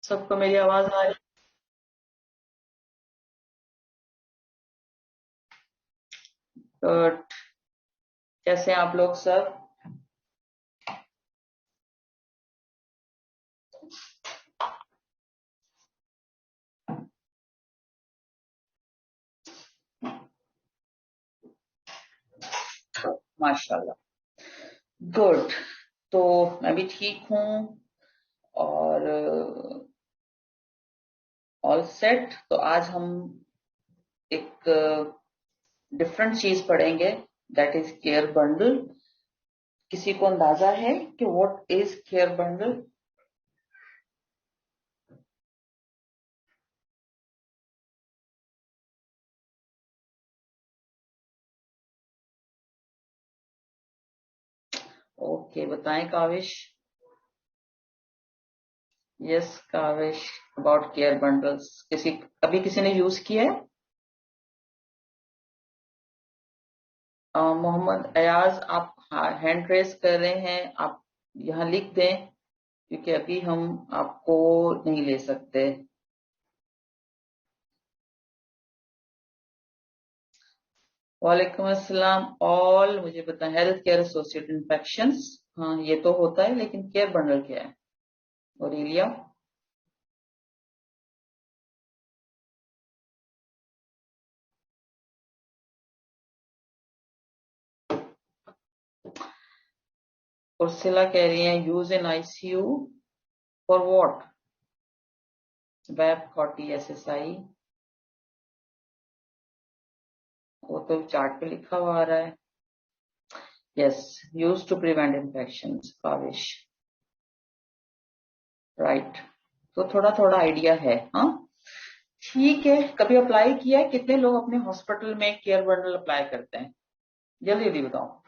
सबको मेरी आवाज आ रही? गुड। कैसे हैं आप लोग सब? माशाल्लाह। गुड। तो मैं भी ठीक हूँ और ऑल सेट। तो आज हम एक डिफरेंट चीज पढ़ेंगे, दैट इज केयर बंडल। किसी को अंदाजा है कि what is care bundle? Okay, बताएं Kaavish. Yes Kaavish, about care bundles किसी ने यूज किया है? मोहम्मद अयाज, आप हैंड रेस कर रहे हैं, आप यहाँ लिख दें क्योंकि अभी हम आपको नहीं ले सकते। वालेकुम अस्सलाम ऑल। मुझे पता है हेल्थ केयर एसोसिएट इन्फेक्शंस। हाँ, ये तो होता है, लेकिन केयर बंडल क्या है? ओरेलिया। उर्सिला कह रही है use in ICU for what? Web 40 SSI। वो तो चार्ट पे लिखा हुआ आ रहा है। Yes, use to prevent infection. काविश, राइट। तो थोड़ा थोड़ा आइडिया है, हाँ। ठीक है, कभी अप्लाई किया है? कितने लोग अपने हॉस्पिटल में केयर बंडल अप्लाई करते हैं? जल्दी जल्दी बताओ।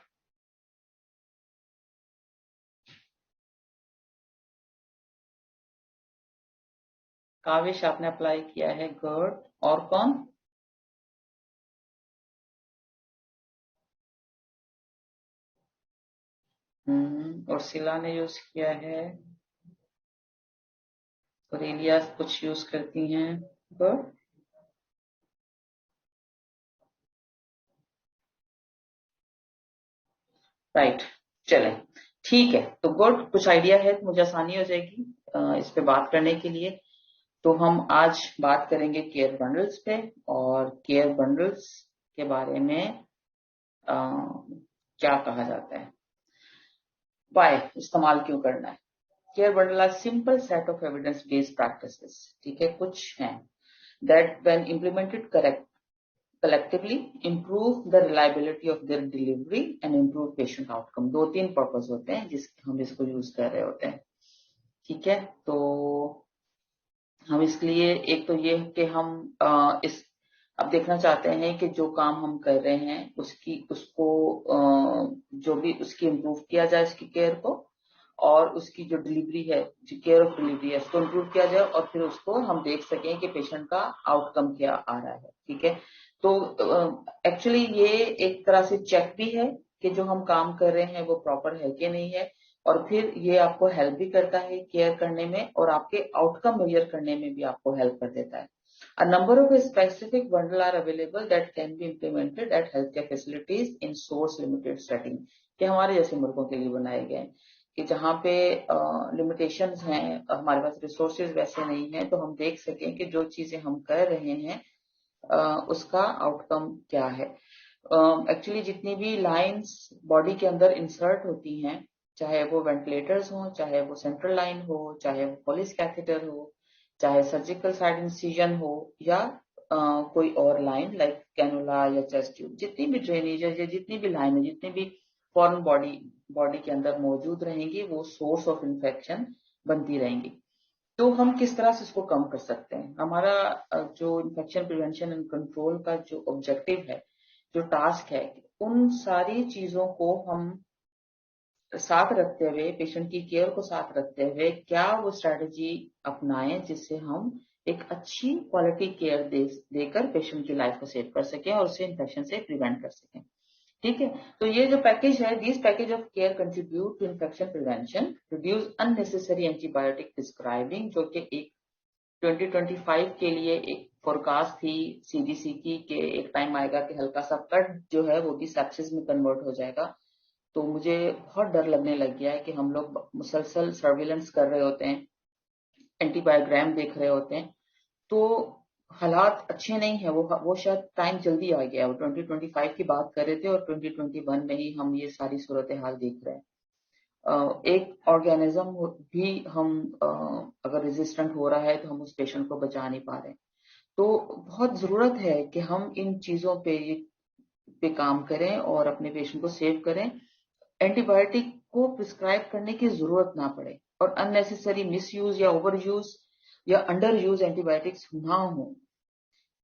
काविश, आपने अप्लाई किया है, गुड। और कौन? और सिला ने यूज किया है। और एलिया कुछ यूज करती हैं, गुड। राइट। चले, ठीक है। तो गुड, कुछ आइडिया है तो मुझे आसानी हो जाएगी इस पे बात करने के लिए। तो हम आज बात करेंगे केयर बंडल्स पे, और केयर बंडल्स के बारे में क्या कहा जाता है, वाई इस्तेमाल क्यों करना है। Care bundle are simple set of evidence based practices, ठीक है, कुछ हैं that when implemented collectively improve the reliability of their delivery and improve patient outcome। दो तीन पर्पस होते हैं जिसके हम इसको यूज कर रहे होते हैं, ठीक है। तो हम इसके लिए, एक तो ये कि हम इस अब देखना चाहते हैं कि जो काम हम कर रहे हैं उसको जो भी उसकी इम्प्रूव किया जाए, उसकी केयर को, और उसकी जो डिलीवरी है, जो केयर ऑफ डिलीवरी है, उसको इम्प्रूव किया जाए, और फिर उसको हम देख सकें कि पेशेंट का आउटकम क्या आ रहा है, ठीक है। तो एक्चुअली ये एक तरह से चेक भी है कि जो हम काम कर रहे हैं वो प्रॉपर है कि नहीं है, और फिर ये आपको हेल्प भी करता है केयर करने में, और आपके आउटकम मेजर करने में भी आपको हेल्प कर देता है। A number of specific bundle are available that can be implemented at healthcare facilities in source limited setting, कि हमारे जैसे मुल्कों के लिए बनाए गए हैं, कि जहाँ पे लिमिटेशंस हैं, हमारे पास रिसोर्सेज वैसे नहीं है, तो हम देख सकें कि जो चीजें हम कर रहे हैं उसका आउटकम क्या है। एक्चुअली जितनी भी लाइंस बॉडी के अंदर इंसर्ट होती हैं, चाहे वो वेंटिलेटर्स हो, चाहे वो सेंट्रल लाइन हो, चाहे वो पॉलिस कैथेटर हो, चाहे सर्जिकल साइड इंसिजन हो, या कोई और लाइन लाइक कैनुला या चेस्ट ट्यूब, जितनी भी ड्रेनेज है या जितनी भी लाइन है, जितनी भी फॉरेन बॉडी बॉडी के अंदर मौजूद रहेंगी, वो सोर्स ऑफ इन्फेक्शन बनती रहेंगी। तो हम किस तरह से इसको कम कर सकते हैं? हमारा जो इन्फेक्शन प्रिवेंशन एंड कंट्रोल का जो ऑब्जेक्टिव है, जो टास्क है, उन सारी चीजों को हम साथ रखते हुए, पेशेंट की केयर को साथ रखते हुए, क्या वो स्ट्रेटेजी अपनाएं जिससे हम एक अच्छी क्वालिटी केयर देकर पेशेंट की लाइफ को सेव कर सकें और उसे इन्फेक्शन से प्रिवेंट कर सकें, ठीक है। तो ये जो पैकेज है, this package of care contribute to infection prevention, reduce unnecessary antibiotic prescribing, जो कि एक 2025 के लिए एक फोरकास्ट थी सीडीसी की कि एक टाइम आएगा कि हल्का सा कट जो है वो भी सेप्सिस में कन्वर्ट हो जाएगा। तो मुझे बहुत डर लगने लग गया है कि हम लोग मुसलसल सर्विलेंस कर रहे होते हैं, एंटीबायोग्राम देख रहे होते हैं, तो हालात अच्छे नहीं है। वो शायद टाइम जल्दी आ गया। वो 2025 की बात कर रहे थे और 2021 में ही हम ये सारी सूरत हाल देख रहे हैं। एक ऑर्गेनिज्म भी हम अगर रेजिस्टेंट हो रहा है तो हम उस पेशेंट को बचा नहीं पा रहे। तो बहुत जरूरत है कि हम इन चीजों पे काम करें और अपने पेशेंट को सेव करें। एंटीबायोटिक को प्रिस्क्राइब करने की जरूरत ना पड़े और अननेसेसरी मिस यूज या ओवर यूज या अंडर यूज एंटीबायोटिक्स ना हो।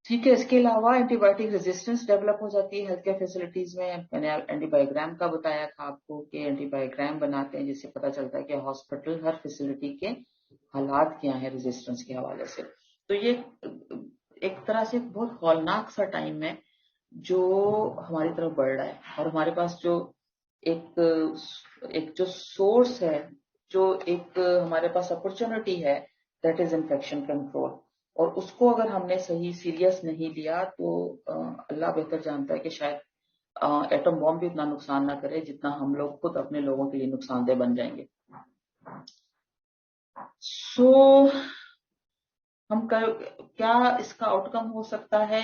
ठीक है, इसके अलावा एंटीबायोटिक रेजिस्टेंस डेवलप हो जाती है हेल्थ केयर फैसिलिटीज में। मैंने एंटीबायोग्राम का बताया था आपको कि एंटीबायोग्राम बनाते हैं जिससे पता चलता है कि हॉस्पिटल हर फैसिलिटी के हालात क्या है रेजिस्टेंस के हवाले से। तो ये एक तरह से बहुत हौलनाक सा टाइम है जो हमारी तरफ बढ़ रहा है और हमारे पास जो एक एक जो सोर्स है, जो एक हमारे पास अपॉर्चुनिटी है, दैट इज इन्फेक्शन कंट्रोल। और उसको अगर हमने सही सीरियस नहीं लिया तो अल्लाह बेहतर जानता है कि शायद एटम बॉम्ब भी उतना नुकसान ना करे जितना हम लोग खुद अपने लोगों के लिए नुकसानदेह बन जाएंगे। सो क्या इसका आउटकम हो सकता है,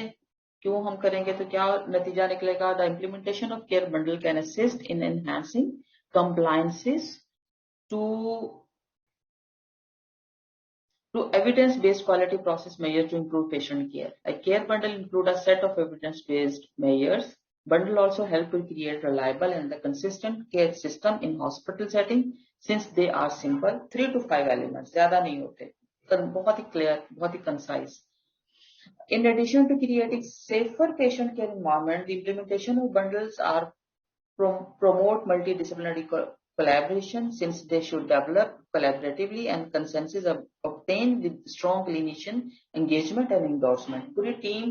क्यों हम करेंगे तो क्या नतीजा निकलेगा? The implementation of care bundle can assist in enhancing compliances to evidence-based quality process measures to improve patient care. A care bundle include a set of evidence-based measures. Bundle also help to create reliable and the consistent care system in hospital setting since they are simple, 3 to 5 elements, ज़्यादा नहीं होते, बहुत ही clear, बहुत ही concise. In addition to creating safer patient care environment, the implementation of bundles are promote multidisciplinary collaboration since they should develop collaboratively and consensus obtained with strong clinician engagement and endorsement. पूरी team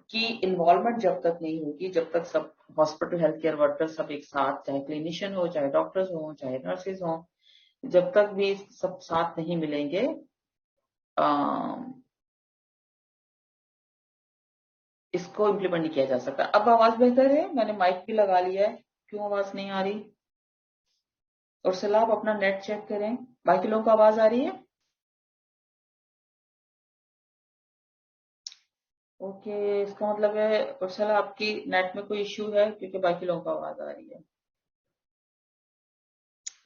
की involvement जब तक नहीं होगी, जब तक सब hospital health care worker सब एक साथ, चाहे क्लिनिशियन हो, चाहे डॉक्टर्स हो, चाहे नर्सेज हो, जब तक भी सब साथ नहीं मिलेंगे, इसको इम्प्लीमेंट नहीं किया जा सकता। अब आवाज बेहतर है? मैंने माइक भी लगा लिया है, क्यों आवाज नहीं आ रही? और सलाह आप अपना नेट चेक करें, बाकी लोगों को आवाज आ रही है? ओके, इसका मतलब है और सलाह आपकी नेट में कोई इश्यू है क्योंकि बाकी लोगों को आवाज आ रही है।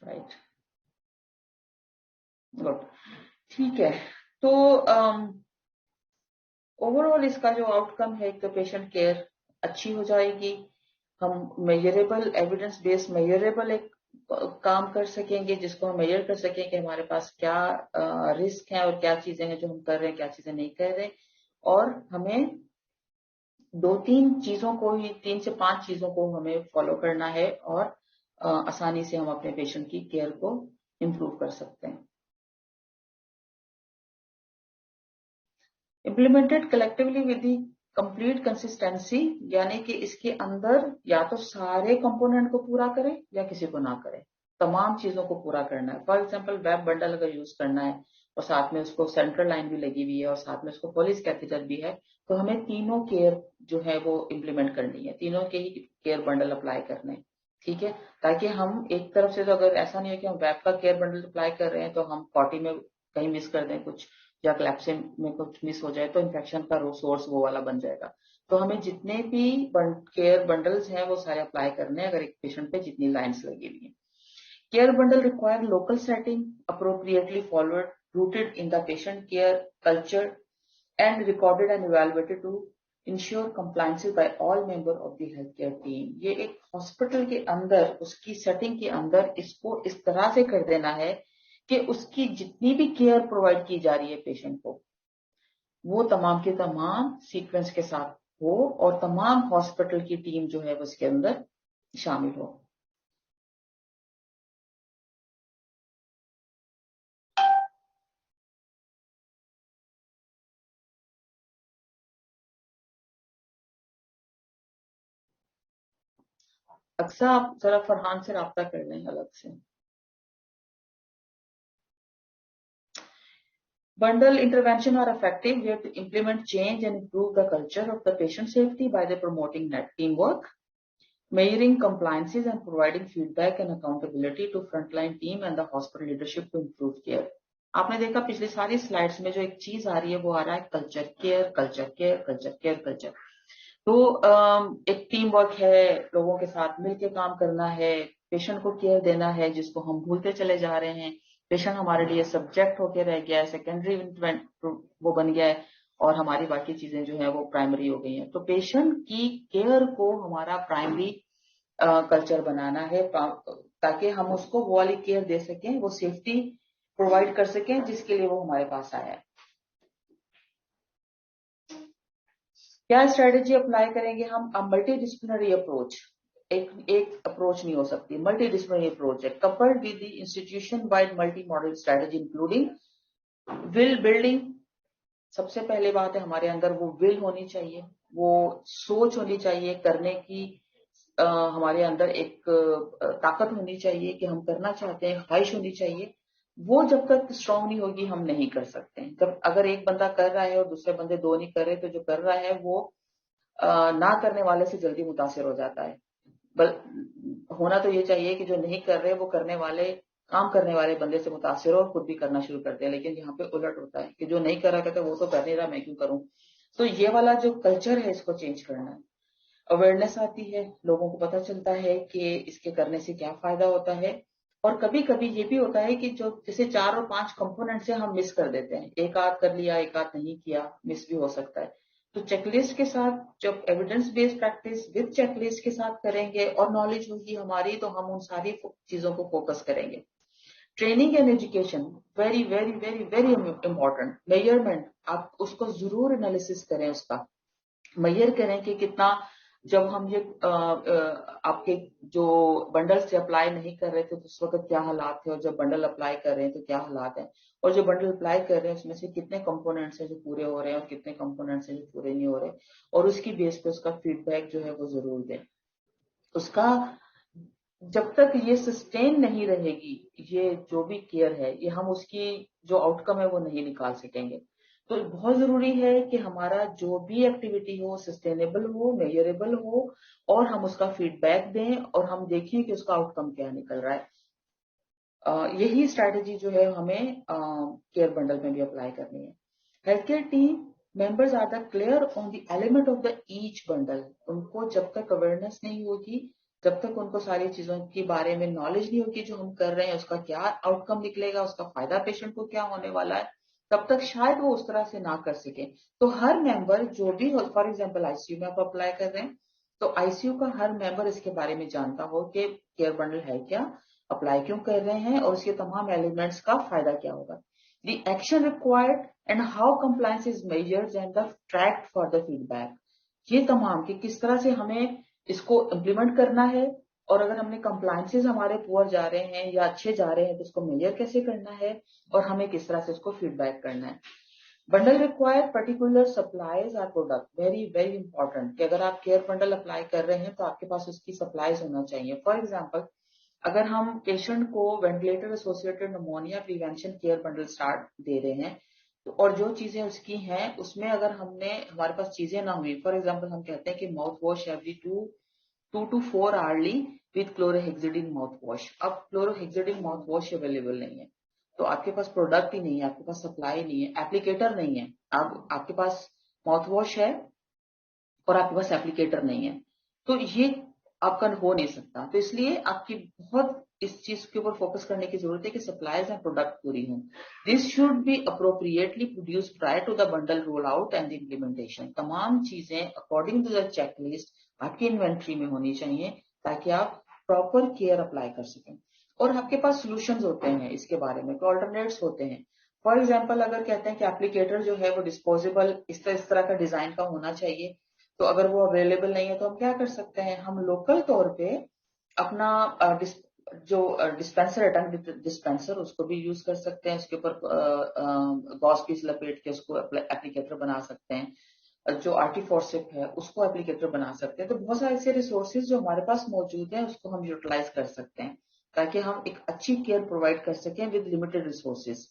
राइट, गुड, ठीक है। तो ओवरऑल इसका जो आउटकम है, एक तो पेशेंट केयर अच्छी हो जाएगी, हम मेजरेबल एविडेंस बेस्ड मेजरेबल एक काम कर सकेंगे जिसको हम मेजर कर सकें कि हमारे पास क्या रिस्क है और क्या चीजें हैं जो हम कर रहे हैं, क्या चीजें नहीं कर रहे। और हमें दो तीन चीजों को ही, 3 से 5 चीजों को हमें फॉलो करना है और आसानी से हम अपने पेशेंट की केयर को इम्प्रूव कर सकते हैं। Implemented collectively with the complete consistency, यानी कि इसके अंदर या तो सारे कंपोनेंट को पूरा करें या किसी को ना करें, तमाम चीजों को पूरा करना है। फॉर एग्जाम्पल वेब बंडल अगर यूज करना है और साथ में उसको सेंट्रल लाइन भी लगी हुई है और साथ में उसको पॉलिस कैथेटर भी है, तो हमें तीनों केयर जो है वो इम्प्लीमेंट करनी है, तीनों के ही केयर बंडल अप्लाई करने हैं। ठीक है, ताकि हम एक तरफ से, तो अगर ऐसा नहीं है कि हम वेब का केयर बंडल अप्लाई कर रहे हैं तो हम 40 में कहीं मिस कर दें कुछ, या क्लैप्सिन में कुछ मिस हो जाए तो इन्फेक्शन का सोर्स वो वाला बन जाएगा। तो हमें जितने भी केयर बंडल्स हैं वो सारे अप्लाई करने हैं अगर एक पेशेंट पे जितनी लाइंस लगी हुई है। Care bundle require local setting appropriately followed rooted in the patient care culture and recorded and evaluated to ensure compliance by all member of the healthcare team। ये एक हॉस्पिटल के अंदर, उसकी सेटिंग के अंदर इसको इस तरह से कर देना है कि उसकी जितनी भी केयर प्रोवाइड की जा रही है पेशेंट को, वो तमाम के तमाम सीक्वेंस के साथ हो और तमाम हॉस्पिटल की टीम जो है वो उसके अंदर शामिल हो। अक्सर आप जरा फरहान से रब्ता कर लें अलग से। Bundle intervention are effective way to implement change and improve the culture of the patient safety by the promoting net teamwork, measuring compliances and providing feedback and accountability to frontline team and the hospital leadership to improve care. आपने देखा पिछली सारी slides में जो एक चीज आ रही है वो आ रहा है culture care culture care culture care culture. तो एक टीम वर्क है, लोगों के साथ मिलकर काम करना है, पेशेंट को केयर देना है जिसको हम भूलते चले जा रहे हैं। पेशेंट हमारे लिए सब्जेक्ट होके रह गया है, सेकेंडरी वो बन गया है और हमारी बाकी चीजें जो है वो प्राइमरी हो गई हैं। तो पेशेंट की केयर को हमारा प्राइमरी कल्चर बनाना है ताकि हम उसको वो वाली केयर दे सकें, वो सेफ्टी प्रोवाइड कर सकें जिसके लिए वो हमारे पास आया है। क्या स्ट्रेटेजी अप्लाई करेंगे हम? मल्टी डिसिप्लिनरी अप्रोच, एक अप्रोच नहीं हो सकती, मल्टी डिसिप्लिनरी अप्रोच है coupled with the institution wide multi modal strategy including will building. सबसे पहले बात है हमारे अंदर वो विल होनी चाहिए, वो सोच होनी चाहिए करने की, हमारे अंदर एक ताकत होनी चाहिए कि हम करना चाहते हैं, ख्वाहिश होनी चाहिए। वो जब तक स्ट्रांग नहीं होगी हम नहीं कर सकते हैं। जब अगर एक बंदा कर रहा है और दूसरे बंदे दो नहीं कर रहे तो जो कर रहा है वो ना करने वाले से जल्दी मुतासिर हो जाता है। होना तो ये चाहिए कि जो नहीं कर रहे वो करने वाले, काम करने वाले बंदे से मुतासिर हो और खुद भी करना शुरू करते हैं। लेकिन यहाँ पे उलट होता है कि जो नहीं कर रहा कहता वो तो कर नहीं रहा, मैं क्यों करूं। तो ये वाला जो कल्चर है इसको चेंज करना है। अवेयरनेस आती है, लोगों को पता चलता है कि इसके करने से क्या फायदा होता है। और कभी कभी ये भी होता है कि जो जैसे 4 और 5 कंपोनेंट से हम मिस कर देते हैं, एक आध कर लिया एक आध नहीं किया, मिस भी हो सकता है। तो चेकलिस्ट के साथ जब evidence based practice with checklist के साथ करेंगे और नॉलेज होगी हमारी तो हम उन सारी चीजों को फोकस करेंगे। Training and education very very very very important. Measurement आप उसको जरूर एनालिसिस करें, उसका मेजर करें कि कितना, जब हम ये आपके जो बंडल से अप्लाई नहीं कर रहे थे तो उस वक्त क्या हालात थे और जब बंडल अप्लाई कर रहे हैं तो क्या हालात हैं, और जो बंडल अप्लाई कर रहे हैं उसमें से कितने कंपोनेंट्स हैं जो पूरे हो रहे हैं और कितने कंपोनेंट्स हैं जो पूरे नहीं हो रहे, और उसकी बेस पे उसका फीडबैक जो है वो जरूर दें। उसका जब तक ये सस्टेन नहीं रहेगी, ये जो भी केयर है ये हम उसकी जो आउटकम है वो नहीं निकाल सकेंगे। तो बहुत जरूरी है कि हमारा जो भी एक्टिविटी हो सस्टेनेबल हो, मेजरेबल हो, और हम उसका फीडबैक दें और हम देखें कि उसका आउटकम क्या निकल रहा है। यही स्ट्रैटेजी जो है हमें केयर बंडल में भी अप्लाई करनी है। Health care team members are the clear on the element of the each bundle. उनको जब तक अवेयरनेस नहीं होगी, जब तक उनको सारी चीजों के बारे में नॉलेज नहीं होगी जो हम कर रहे हैं उसका क्या आउटकम निकलेगा, उसका फायदा पेशेंट को क्या होने वाला है, तब तक शायद वो उस तरह से ना कर सके। तो हर मेंबर जो भी हो, फॉर एग्जाम्पल आईसीयू में आप अप्लाई कर रहे हैं तो आईसीयू का हर मेंबर इसके बारे में जानता हो कि केयर बंडल है क्या, अप्लाई क्यों कर रहे हैं और इसके तमाम एलिमेंट्स का फायदा क्या होगा, the action required and how compliance is measured and the tracked for the feedback. ये तमाम कि किस तरह से हमें इसको इम्प्लीमेंट करना है, और अगर हमने कंप्लायंसेस हमारे पुअर जा रहे हैं या अच्छे जा रहे हैं तो उसको मेजर कैसे करना है और हमें किस तरह से उसको फीडबैक करना है। Bundle require particular supplies are product, very very important कि अगर आप केयर बंडल अप्लाई कर रहे हैं तो आपके पास उसकी सप्लाईज होना चाहिए। फॉर एग्जाम्पल अगर हम पेशेंट को ventilator associated pneumonia prevention care bundle start दे रहे हैं तो और जो चीजें उसकी हैं उसमें अगर हमारे पास चीजें ना हुई, फॉर एग्जाम्पल हम कहते हैं कि mouth wash every 2 to 4 hourly with chlorhexidine mouth wash. अब क्लोरोहेक्सिडिन माउथ वॉश अवेलेबल नहीं है तो आपके पास प्रोडक्ट ही नहीं है, आपके पास सप्लाई नहीं है, एप्लीकेटर नहीं है। अब आपके पास माउथ वॉश है और आपके पास एप्लीकेटर नहीं है तो ये आपका हो नहीं सकता। तो इसलिए आपकी बहुत इस चीज के ऊपर फोकस करने की जरूरत है कि सप्लाईज एंड प्रोडक्ट पूरी हों। This should be appropriately produce prior to the bundle roll out and the implementation. तमाम चीजें अकॉर्डिंग टू द चेकलिस्ट आपकी इन्वेंट्री में होनी चाहिए ताकि आप प्रॉपर केयर अप्लाई कर सकें। और आपके पास सोल्यूशंस होते हैं इसके बारे में, ऑल्टरनेट्स होते हैं। फॉर एग्जाम्पल अगर कहते हैं कि एप्लीकेटर जो है वो डिस्पोजेबल इस तरह का डिजाइन का होना चाहिए, तो अगर वो अवेलेबल नहीं है तो हम क्या कर सकते हैं, हम लोकल तौर पे अपना जो डिस्पेंसर है, टंग डिस्पेंसर, उसको भी यूज कर सकते हैं। उसके ऊपर गॉस पीस लपेट के उसको एप्लीकेटर बना सकते हैं। जो आर्टी फोर्सिप है उसको एप्लीकेटर बना सकते हैं। तो बहुत सारे ऐसे रिसोर्सेज जो हमारे पास मौजूद हैं उसको हम यूटिलाइज कर सकते हैं ताकि हम एक अच्छी केयर प्रोवाइड कर सकें with limited resources.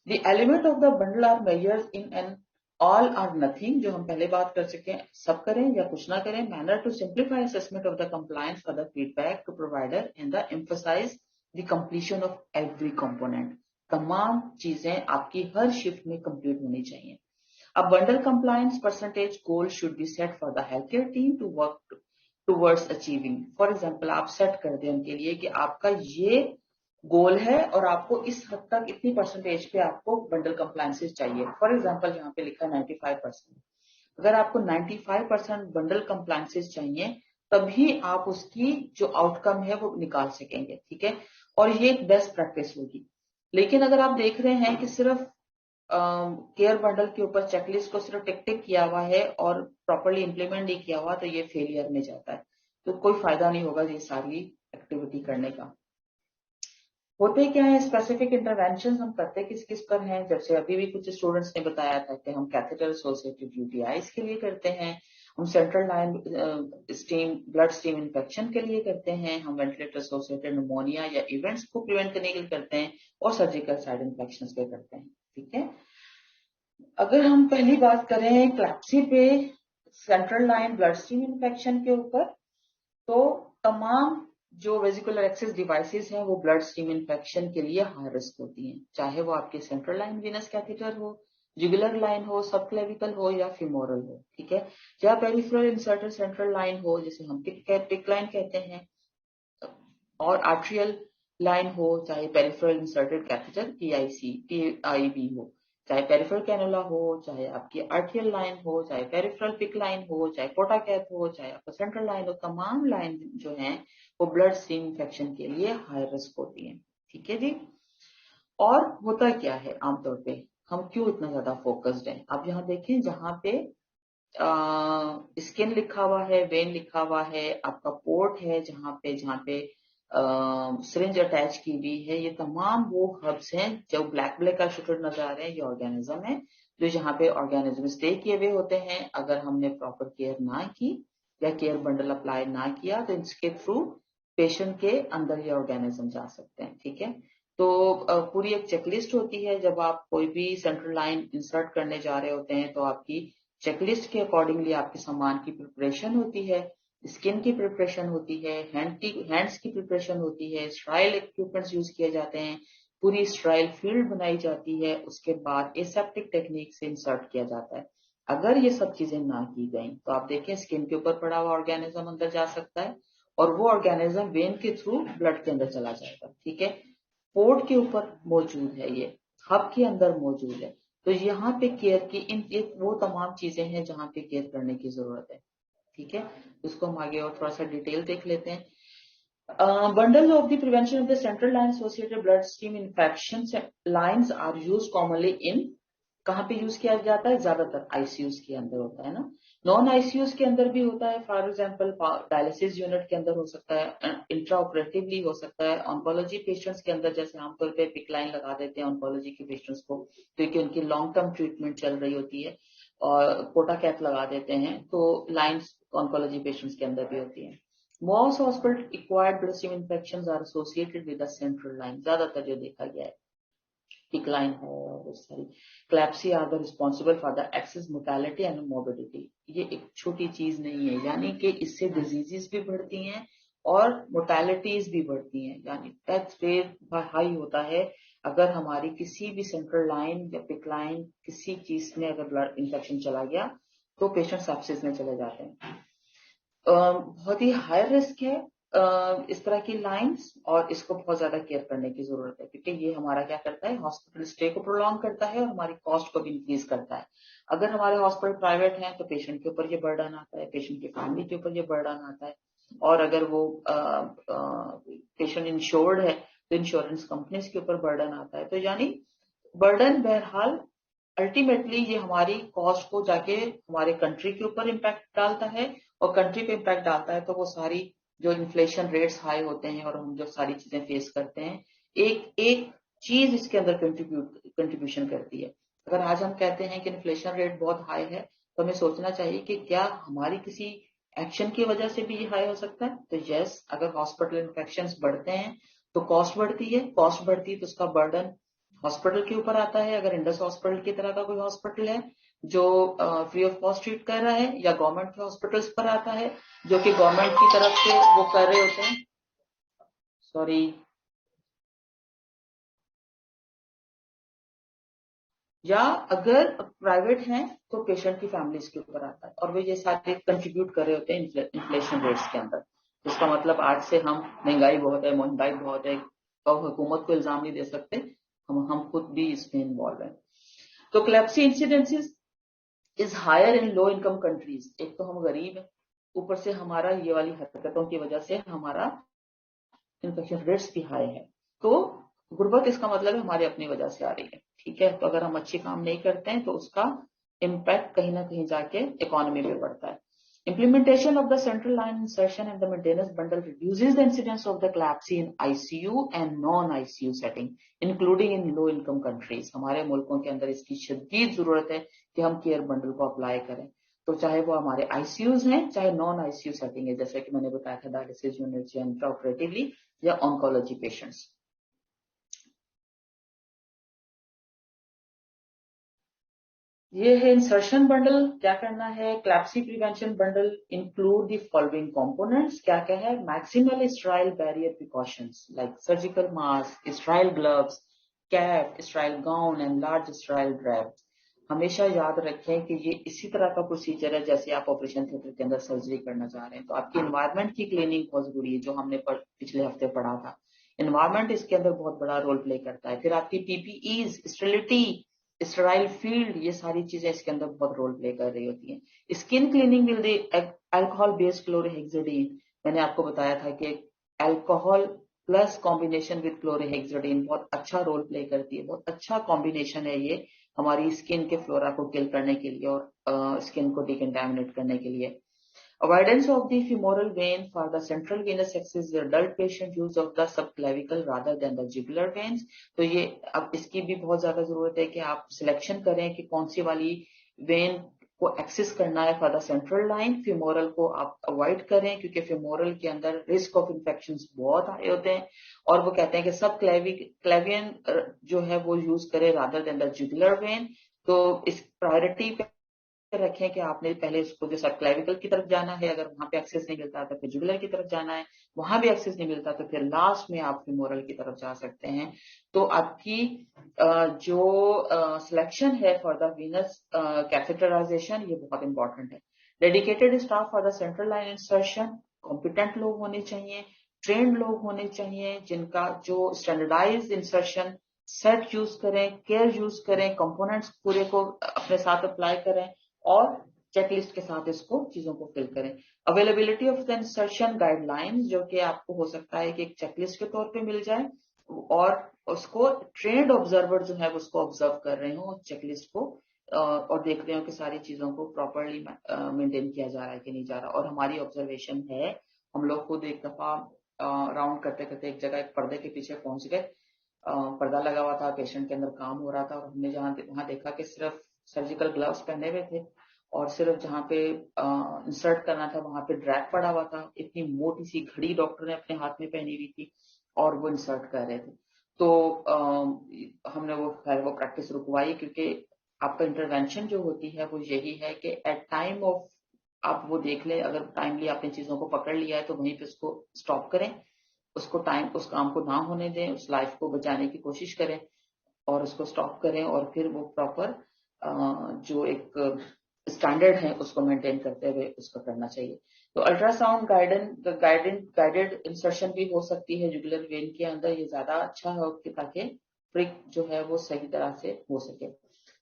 The element of the bundle are measures in an all or nothing, जो हम पहले बात कर चुके हैं, सब करें या कुछ ना करें, manner to simplify assessment of the compliance for the feedback to provider and the emphasize the completion of every component. तमाम चीजें आपकी हर शिफ्ट में कंप्लीट होनी चाहिए. A bundle compliance percentage goal should be set for the healthcare team to work towards achieving. For example, आप set कर दें उनके लिए कि आपका ये गोल है और आपको इस हद तक इतनी परसेंटेज पे आपको बंडल कंप्लायंसेस चाहिए. फॉर एग्जांपल यहाँ पे लिखा है 95%. अगर आपको 95% बंडल कंप्लायंसेस चाहिए तभी आप उसकी जो आउटकम है वो निकाल सकेंगे. ठीक है, और ये एक बेस्ट प्रैक्टिस होगी. लेकिन अगर आप देख रहे हैं कि सिर्फ केयर बंडल के ऊपर चेकलिस्ट को सिर्फ टिक टिक किया हुआ है और प्रॉपरली इंप्लीमेंट नहीं किया हुआ, तो ये फेलियर में जाता है. तो कोई फायदा नहीं होगा ये सारी एक्टिविटी करने का. होते क्या है, स्पेसिफिक इंटरवेंशन हम करते किस किस पर हैं. जैसे अभी भी कुछ स्टूडेंट्स ने बताया था कि हम कैथेटर एसोसिएटेड यूटीआईज के लिए करते हैं, हम central line steam blood steam infection के लिए करते हैं, हम वेंटिलेटर एसोसिएटेड निमोनिया या इवेंट्स को प्रिवेंट करने के लिए करते हैं, और सर्जिकल साइड इन्फेक्शन पे करते हैं. ठीक है, अगर हम पहली बात करें क्लैप्सी पे central line blood stream infection के ऊपर, तो तमाम जो वेजिकुलर एक्सेस डिवाइसेस हैं वो ब्लड स्ट्रीम इन्फेक्शन के लिए हाई रिस्क होती हैं, चाहे वो आपके सेंट्रल लाइन वीनस कैथेटर हो, जुगुलर लाइन हो, सबक्लेविकल हो या फिमोरल हो. ठीक है, या पेरिफेरल इंसर्टेड सेंट्रल लाइन हो जिसे हम पिक लाइन कहते हैं, और आर्ट्रियल लाइन हो, चाहे पेरिफेरल इंसर्टेड कैथेटर पीआईबी हो, चाहे पेरिफेरल कैनुला हो, चाहे आपकी आर्टियल लाइन हो, चाहे पेरिफेरल पिक लाइन हो, चाहे पोटा कैथ हो, चाहे आपका सेंट्रल लाइन हो, तमाम लाइन जो हैं वो ब्लड स्ट्रीम इन्फेक्शन के लिए हाई रिस्क होती हैं. ठीक है जी. और होता क्या है आमतौर पे, हम क्यों इतना ज्यादा फोकस्ड हैं. अब यहाँ देखें, जहां पे स्किन लिखा हुआ है, वेन लिखा हुआ है, आपका पोर्ट है जहां पे सिरिंज अटैच की हुई है, ये तमाम वो हब्स हैं जो ब्लैक ब्लैक का शुगर नजर आ रहे हैं, ये ऑर्गेनिज्म है जो जहां पे ऑर्गेनिज्म स्टे किए हुए होते हैं. अगर हमने प्रॉपर केयर ना की या केयर बंडल अप्लाई ना किया तो इसके थ्रू पेशेंट के अंदर ये ऑर्गेनिज्म जा सकते हैं. ठीक है, तो पूरी एक चेकलिस्ट होती है. जब आप कोई भी सेंट्रल लाइन इंसर्ट करने जा रहे होते हैं तो आपकी चेकलिस्ट के अकॉर्डिंगली आपके सामान की प्रिपरेशन होती है, स्किन की प्रिपरेशन होती है, हैंड्स की प्रिपरेशन होती है, स्ट्राइल इक्विपमेंट्स यूज किए जाते हैं, पूरी स्ट्राइल फील्ड बनाई जाती है, उसके बाद एसेप्टिक टेक्निक से इंसर्ट किया जाता है. अगर ये सब चीजें ना की गई तो आप देखें स्किन के ऊपर पड़ा हुआ ऑर्गेनिज्म अंदर जा सकता है और वो ऑर्गेनिज्म वेन के थ्रू ब्लड के अंदर चला जाएगा. ठीक है, पोर्ट के ऊपर मौजूद है, ये हब के अंदर मौजूद है. तो यहाँ पे केयर की ये वो तमाम चीजें हैं जहाँ पे केयर करने की जरूरत है. ठीक है, इसको हम आगे और थोड़ा सा डिटेल देख लेते हैं. Bundle of the prevention of the central line associated bloodstream infections lines are used commonly in, कहाँ पे यूज किया जाता है, ज्यादातर आईसीयूज के अंदर होता है ना, नॉन आईसीयूज के अंदर भी होता है. फॉर एग्जांपल डायलिसिस यूनिट के अंदर हो सकता है, इंट्रा ऑपरेटिवली हो सकता है, ऑन्कोलॉजी पेशेंट्स के अंदर जैसे आमतौर पे पिक लाइन लगा देते हैं ऑन्कोलॉजी के पेशेंट्स को क्योंकि उनकी लॉन्ग टर्म ट्रीटमेंट चल रही होती है, और पोटा कैथ लगा देते हैं, तो लाइन्स ऑन्कोलॉजी पेशेंट्स के अंदर भी होती है. Most hospital acquired bloodstream infections are associated with the central line. ज्यादातर जो देखा गया है पिक लाइन है और सारी CLABSI are the responsible for the excess mortality and morbidity. ये एक छोटी चीज नहीं है, यानी कि इससे डिजीजेस भी बढ़ती हैं और मोर्टेलिटीज भी बढ़ती हैं, यानी डेथ रेट हाई होता है अगर हमारी किसी भी सेंट्रल लाइन या पिक लाइन किसी चीज में अगर ब्लड इन्फेक्शन चला गया तो पेशेंट सेप्सिस में चले जाते हैं. बहुत ही हाई रिस्क है इस तरह की लाइंस, और इसको बहुत ज्यादा केयर करने की जरूरत है क्योंकि ये हमारा क्या करता है, हॉस्पिटल स्टे को प्रोलॉन्ग करता है और हमारी कॉस्ट को भी इंक्रीज करता है. अगर हमारे हॉस्पिटल प्राइवेट हैं तो पेशेंट के ऊपर ये बर्डन आता है, पेशेंट की फैमिली के ऊपर ये बर्डन आता है, और अगर वो पेशेंट इंश्योर्ड है तो इंश्योरेंस कंपनीज के ऊपर बर्डन आता है. तो यानी बर्डन बहरहाल अल्टीमेटली ये हमारी कॉस्ट को जाके हमारे कंट्री के ऊपर इम्पैक्ट डालता है, और कंट्री पे इम्पैक्ट डालता है तो वो सारी जो इन्फ्लेशन रेट्स हाई होते हैं और हम जो सारी चीजें फेस करते हैं, एक एक चीज इसके अंदर कंट्रीब्यूशन करती है. अगर आज हम कहते हैं कि इन्फ्लेशन रेट बहुत हाई है तो हमें सोचना चाहिए कि क्या हमारी किसी एक्शन की वजह से भी ये हाई हो सकता है. तो यस, अगर हॉस्पिटल इन्फेक्शन बढ़ते हैं तो कॉस्ट बढ़ती है, कॉस्ट बढ़ती है तो उसका बर्डन हॉस्पिटल के ऊपर आता है, अगर इंडस हॉस्पिटल की तरह का कोई हॉस्पिटल है जो फ्री ऑफ कॉस्ट ट्रीट कर रहा है, या गवर्नमेंट के हॉस्पिटल्स पर आता है जो कि गवर्नमेंट की तरफ से वो कर रहे होते हैं, सॉरी, या अगर प्राइवेट हैं तो पेशेंट की फैमिलीज के ऊपर आता है, और वे ये सारे कंट्रीब्यूट कर रहे होते हैं इन्फ्लेशन रेट्स के अंदर। इसका मतलब आज से हम महंगाई बहुत है, तो हुकूमत को इल्जाम नहीं दे सकते, हम खुद भी इसमें इन्वॉल्व हैं। तो CLABSI incidences is higher in low income countries. एक तो हम गरीब हैं, ऊपर से हमारा ये वाली हरकतों की वजह से हमारा इन्फेक्शन रेट्स भी हाई है। तो गुर्बत इसका मतलब है हमारी अपनी वजह से आ रही है, ठीक है। तो अगर हम अच्छे काम नहीं करते हैं तो उसका इम्पैक्ट कहीं ना कहीं जाके इकोनॉमी पे पड़ता है। Implementation of the central line insertion and the maintenance bundle reduces the incidence of the CLABSI in ICU and non-ICU setting, including in low-income countries. हमारे मुल्कों के अंदर इसकी शदीद जरूरत है कि हम केयर बंडल को अप्लाई करें, तो चाहे वो हमारे आईसीयूज हैं चाहे नॉन आईसीयू सेटिंग है, जैसे कि मैंने बताया था डायलिसिस यूनिट या इंट्राऑपरेटिवली या ऑन्कोलॉजी पेशेंट्स। ये है इंसर्शन बंडल। क्या करना है, CLABSI prevention bundle include the following components. क्या क्या है, maximal sterile barrier precautions like surgical mask, sterile gloves, cap, sterile gown and large sterile drape. हमेशा याद रखें कि ये इसी तरह का प्रोसीजर है जैसे आप ऑपरेशन थिएटर के अंदर सर्जरी करना चाह रहे हैं, तो आपकी एनवायरनमेंट की क्लीनिंग बहुत जरूरी है, जो हमने पिछले हफ्ते पढ़ा था। एनवायरनमेंट इसके अंदर बहुत बड़ा रोल प्ले करता है। फिर आपकी पीपीईज, स्टेरिलिटी, स्टेराइल फील्ड, ये सारी चीजें इसके अंदर बहुत रोल प्ले कर रही होती हैं। Skin cleaning will the alcohol based chlorhexidine. मैंने आपको बताया था कि alcohol plus combination with chlorhexidine बहुत अच्छा रोल प्ले करती है, बहुत अच्छा कॉम्बिनेशन है ये हमारी स्किन के फ्लोरा को किल करने के लिए और स्किन को डिकंटामिनेट करने के लिए। Avoidance of the femoral vein for the central venous axis, the adult patient use of the subclavicle rather than the jugular veins। तो ये अब इसकी भी बहुत ज्यादा जरूरत है कि आप सिलेक्शन करें कि कौन सी वाली वेन को एक्सेस करना है for the central line. Femoral को आप अवॉइड करें क्योंकि फिमोरल के अंदर रिस्क ऑफ इन्फेक्शन बहुत हाई होते हैं, और वो कहते हैं कि सब क्लेवियन जो है वो यूज करें rather than the jugular vein. तो इस प्रायोरिटी पे रखें कि आपने पहले उसको जो सबक्लेविकल की तरफ जाना है, अगर वहां पे एक्सेस नहीं मिलता तो फिर जुगुलर की तरफ जाना है, वहां भी एक्सेस नहीं मिलता तो फिर लास्ट में आप फिमोरल की तरफ जा सकते हैं। तो आपकी जो सिलेक्शन है फॉर द वीनस कैथेटराइजेशन ये बहुत इंपॉर्टेंट है। Dedicated staff for the central line insertion, competent लोग होने चाहिए, ट्रेंड लोग होने चाहिए जिनका जो स्टैंडर्डाइज इंसर्शन सेट यूज करें, केयर यूज करें, कंपोनेंट्स पूरे को अपने साथ अप्लाई करें और चेकलिस्ट के साथ इसको चीजों को फिल करें। Availability of the insertion guidelines, जो कि आपको हो सकता है कि एक चेकलिस्ट के तौर पे मिल जाए और उसको ट्रेंड ऑब्जर्वर जो है उसको ऑब्जर्व कर रहे हो चेकलिस्ट को और देख रहे हो कि सारी चीजों को प्रॉपरली मेंटेन किया जा रहा है कि नहीं जा रहा। और हमारी ऑब्जर्वेशन है, हम लोग खुद एक दफा राउंड करते करते एक जगह एक पर्दे के पीछे पहुंच गए, पर्दा लगा हुआ था, पेशेंट के अंदर काम हो रहा था और हमने वहां देखा कि सिर्फ सर्जिकल ग्लव्स पहने हुए थे और सिर्फ जहां पे इंसर्ट करना था वहां पे ड्रैग पड़ा हुआ था। इतनी मोटी सी घड़ी डॉक्टर ने अपने हाथ में पहनी हुई थी और वो इंसर्ट कर रहे थे। तो हमने वो प्रैक्टिस रुकवाई क्योंकि आपका इंटरवेंशन जो होती है वो यही है कि एट टाइम ऑफ आप वो देख लें, अगर टाइमली आपने चीजों को पकड़ लिया है तो वहीं पे उसको स्टॉप करें, उसको टाइम उस काम को ना होने दें, उस लाइफ को बचाने की कोशिश करें और उसको स्टॉप करें और फिर वो प्रॉपर जो एक स्टैंडर्ड है उसको मेंटेन करते हुए उसको करना चाहिए। तो अल्ट्रासाउंड गाइडेड इंसर्शन भी हो सकती है जुगुलर वेन के अंदर, ये ज्यादा अच्छा है कि ताकि प्रिक जो है वो सही तरह से हो सके।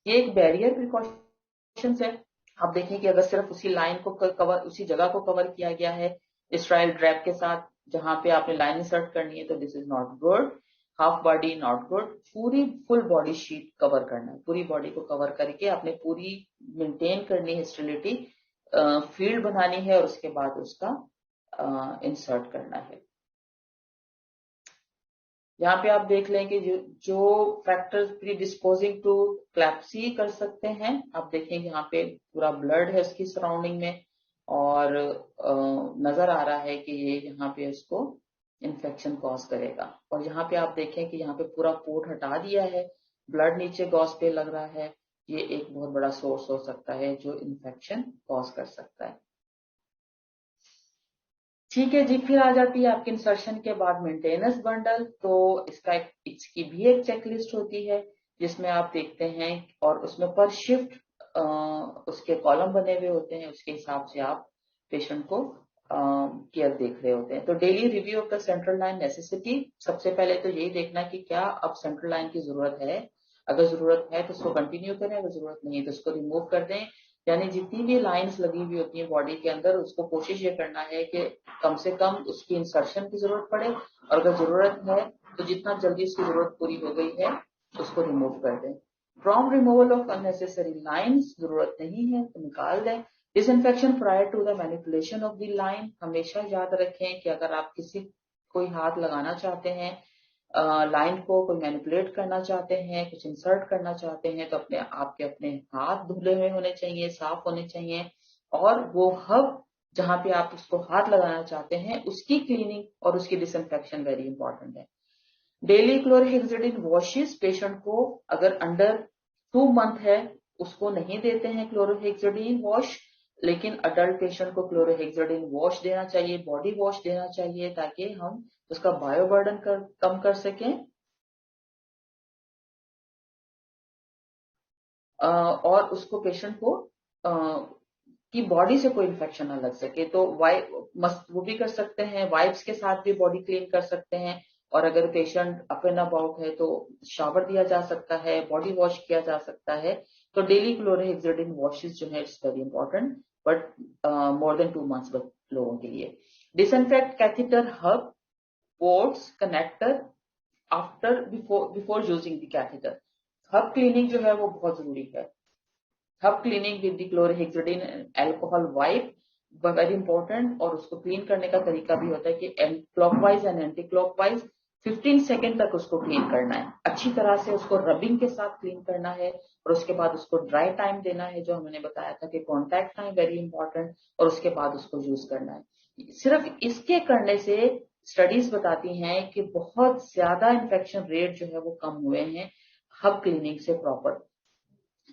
ये एक बैरियर प्रिकॉशन है। आप देखें कि अगर सिर्फ उसी लाइन को कवर, उसी जगह को कवर किया गया है स्ट्राइल ड्रैप के साथ जहां पे आपने लाइन इंसर्ट करनी है, तो this is not good. Half body not good, पूरी फुल बॉडी शीट कवर करना है, पूरी बॉडी को कवर करके आपने पूरी मेंटेन करनी है स्टेरिलिटी, फील्ड बनानी है और उसके बाद उसका इंसर्ट करना है। यहाँ पे आप देख लें कि जो फैक्टर्स प्री डिस्पोजिंग टू क्लैप्सी कर सकते हैं, आप देखें यहाँ पे पूरा ब्लड है उसकी सराउंडिंग में और नजर आ रहा है कि ये यहाँ पे उसको इन्फेक्शन कॉज करेगा। और यहाँ पे आप देखें कि यहाँ पे पूरा पोर्ट हटा दिया है ब्लड नीचे गॉस पे लग रहा है, ये एक बहुत बड़ा सोर्स हो सकता है जो इन्फेक्शन कॉज कर सकता है। ठीक है जी, फिर आ जाती है आपके इंसर्शन के बाद मेंटेनेंस बंडल। तो इसकी भी एक चेकलिस्ट होती है जिसमें आप देखते हैं, और उसमें पर शिफ्ट उसके कॉलम बने हुए होते हैं, उसके हिसाब से आप पेशेंट को केयर देख रहे होते हैं। तो daily review of the central line necessity, सबसे पहले तो यही देखना कि क्या अब सेंट्रल लाइन की जरूरत है। अगर जरूरत है तो उसको कंटिन्यू करें, अगर जरूरत नहीं है तो उसको रिमूव कर दें। यानी जितनी भी लाइंस लगी हुई होती है बॉडी के अंदर, उसको कोशिश ये करना है कि कम से कम उसकी इंसर्शन की जरूरत पड़े, और अगर जरूरत है तो जितना जल्दी उसकी जरूरत पूरी हो गई है उसको रिमूव कर दें। From removal of unnecessary lines, जरूरत नहीं है तो निकाल दें। Disinfection prior to the manipulation of the line, हमेशा याद रखें कि अगर आप कोई हाथ लगाना चाहते हैं, लाइन को कोई मैनिपुलेट करना चाहते हैं, कुछ इंसर्ट करना चाहते हैं, तो आपके अपने हाथ धुले हुए होने चाहिए, साफ होने चाहिए, और वो हब जहां पे आप उसको हाथ लगाना चाहते हैं उसकी क्लीनिंग और उसकी डिसइंफेक्शन वेरी इंपॉर्टेंट है। डेली क्लोरहेक्सिडिन वॉशेस, पेशेंट को अगर अंडर 2 मंथ है उसको नहीं देते हैं क्लोरहेक्सिडिन वॉश, लेकिन अडल्ट पेशेंट को क्लोरहेक्सिडिन वॉश देना चाहिए, बॉडी वॉश देना चाहिए, ताकि हम उसका बायोबर्डन कम कर सकें, और उसको पेशेंट को की बॉडी से कोई इन्फेक्शन ना लग सके। तो वो भी कर सकते हैं, वाइप्स के साथ भी बॉडी क्लीन कर सकते हैं, और अगर पेशेंट अप एंड अबाउट है तो शावर दिया जा सकता है, बॉडी वॉश किया जा सकता है। तो डेली क्लोरहेक्सिडिन वॉशेस जो है it's very important, but more than 2 months लोगों के लिए। Disinfect catheter hub, ports, connector after before using the catheter. Hub cleaning जो है वो बहुत जरूरी है। Hub cleaning with the chlorhexidine alcohol wipe very important, और उसको क्लीन करने का तरीका भी होता है कि clockwise and anti clockwise 15 second तक उसको क्लीन करना है, अच्छी तरह से उसको रबिंग के साथ क्लीन करना है, और उसके बाद उसको ड्राई टाइम देना है, जो हमने बताया था कि कॉन्टैक्ट टाइम वेरी इंपॉर्टेंट, और उसके बाद उसको यूज करना है। सिर्फ इसके करने से स्टडीज बताती हैं कि बहुत ज्यादा इन्फेक्शन रेट जो है वो कम हुए हैं हब क्लीनिंग से proper.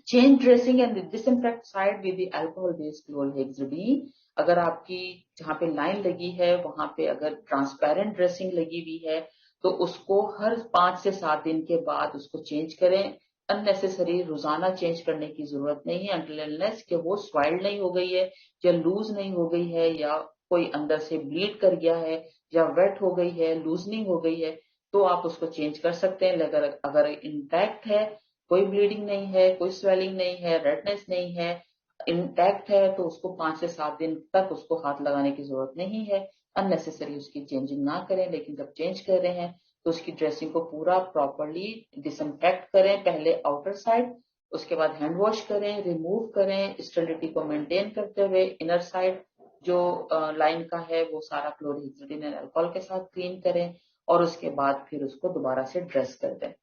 Change dressing and disinfect side with the alcohol based chlorhexidine. अगर आपकी जहां पे लाइन लगी है वहां पे अगर ट्रांसपेरेंट ड्रेसिंग लगी हुई है तो उसको हर 5 से 7 दिन के बाद उसको चेंज करें। अननेसेसरी रोजाना चेंज करने की जरूरत नहीं है, अनटिल अनलेस कि वो स्वाइल्ड नहीं हो गई है, या लूज नहीं हो गई है, या कोई अंदर से ब्लीड कर गया है, या वेट हो गई है, लूजनिंग हो गई है, तो आप उसको चेंज कर सकते हैं। अगर इंटैक्ट है, कोई ब्लीडिंग नहीं है, कोई स्वेलिंग नहीं है, रेडनेस नहीं है, इंटैक्ट है, तो उसको 5 से 7 दिन तक उसको हाथ लगाने की जरूरत नहीं है। अननेसेसरी उसकी चेंजिंग ना करें, लेकिन जब चेंज कर रहे हैं तो उसकी ड्रेसिंग को पूरा प्रॉपरली डिसइंफेक्ट करें, पहले आउटर साइड, उसके बाद हैंड वॉश करें, रिमूव करें, स्टेरिलिटी को मेंटेन करते हुए इनर साइड जो लाइन का है वो सारा क्लोरहेक्सिडिन एंड अल्कोहल के साथ क्लीन करें, और उसके बाद फिर उसको दोबारा से ड्रेस कर दें।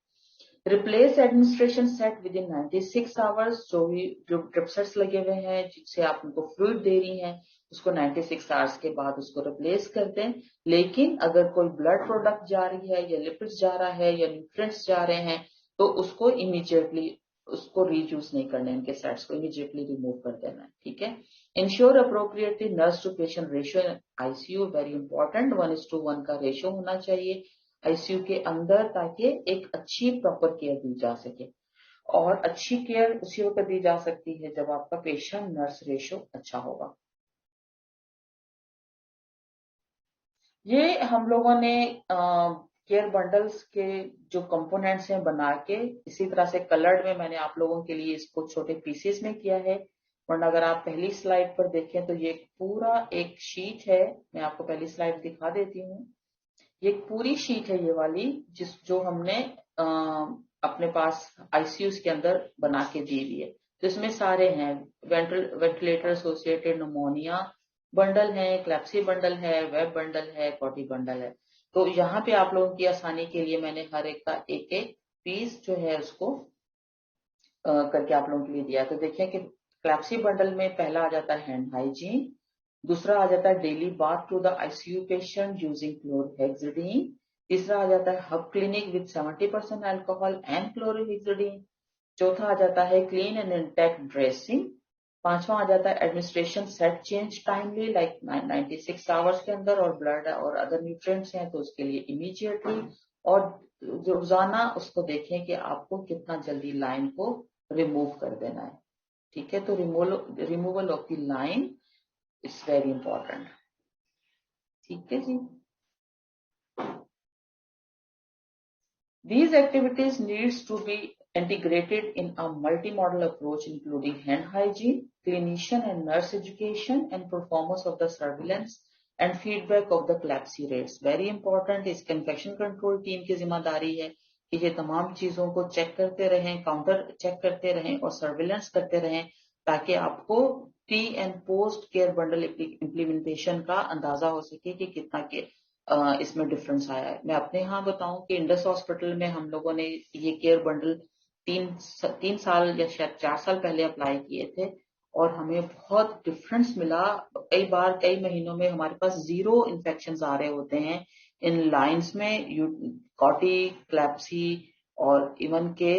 Replace administration set with in 96 hours, जो ड्रिप सेट्स लगे हुए हैं जिससे आप उनको फ्लूइड दे रही हैं उसको 96 आवर्स के बाद उसको रिप्लेस कर दें। लेकिन अगर कोई ब्लड प्रोडक्ट जा रही है, या लिपिड्स जा रहा है, या न्यूट्रिएंट्स जा रहे हैं, तो उसको इमीडिएटली उसको रीयूज नहीं करना है, इनके सेट्स को इमीडिएटली रिमूव कर देना है। ठीक है। Ensure appropriately nurse to patient ratio in ICU, very important, 1:1 का रेशियो होना चाहिए आईसीयू के अंदर, ताकि एक अच्छी प्रॉपर केयर दी जा सके। और अच्छी केयर उसी वक्त दी जा सकती है जब आपका पेशेंट नर्स रेशियो अच्छा होगा। ये हम लोगों ने केयर बंडल्स के जो कंपोनेंट्स हैं बना के इसी तरह से कलर्ड में मैंने आप लोगों के लिए इसको छोटे पीसेस में किया है। वरना अगर आप पहली स्लाइड पर देखें तो ये पूरा एक शीट है, मैं आपको पहली स्लाइड दिखा देती हूँ। ये एक पूरी शीट है ये वाली, जो हमने अपने पास आईसीयूज के अंदर बना के दी हुई है। तो इसमें सारे हैं, वेंटिलेटर एसोसिएटेड निमोनिया बंडल है, क्लैप्सी बंडल है, वेब बंडल है, कॉटी बंडल है। तो यहाँ पे आप लोगों की आसानी के लिए मैंने हर एक का एक एक पीस जो है उसको करके आप लोगों के लिए दिया। तो देखिए कि क्लैप्सी बंडल में पहला आ जाता है हैंड हाइजीन, दूसरा आ जाता है daily bath to the ICU patient using chlorhexidine, तीसरा आ जाता है hub cleaning with 70% alcohol and chlorhexidine. चौथा आ जाता है क्लीन एंड इंटैक्ट ड्रेसिंग। पांचवा आ जाता है administration set change timely like 96 hours के अंदर, और ब्लड और अदर न्यूट्रिएंट्स हैं तो उसके लिए इमीडिएटली, और रोजाना उसको देखें कि आपको कितना जल्दी लाइन को रिमूव कर देना है। ठीक है, तो removal of the line is very important. ठीक है जी। These activities needs to be integrated in a multimodal approach including hand hygiene, clinician and nurse education, and performance of the surveillance and feedback of the CLABSI rates. Very important, इसका infection control team की जिम्मेदारी है कि ये तमाम चीजों को check करते रहें, काउंटर चेक करते रहें और सर्विलेंस करते रहें, ताकि आपको pre and post care bundle implementation का अंदाजा हो सके कि कितना के इसमें डिफरेंस आया है। मैं अपने यहाँ बताऊं कि इंडस हॉस्पिटल में हम लोगों ने ये केयर बंडल तीन साल या शायद 4 साल पहले अप्लाई किए थे, और हमें बहुत डिफरेंस मिला। कई बार कई महीनों में हमारे पास 0 इन्फेक्शन आ रहे होते हैं इन लाइन्स में, कॉटी, क्लैप्सी और इवन के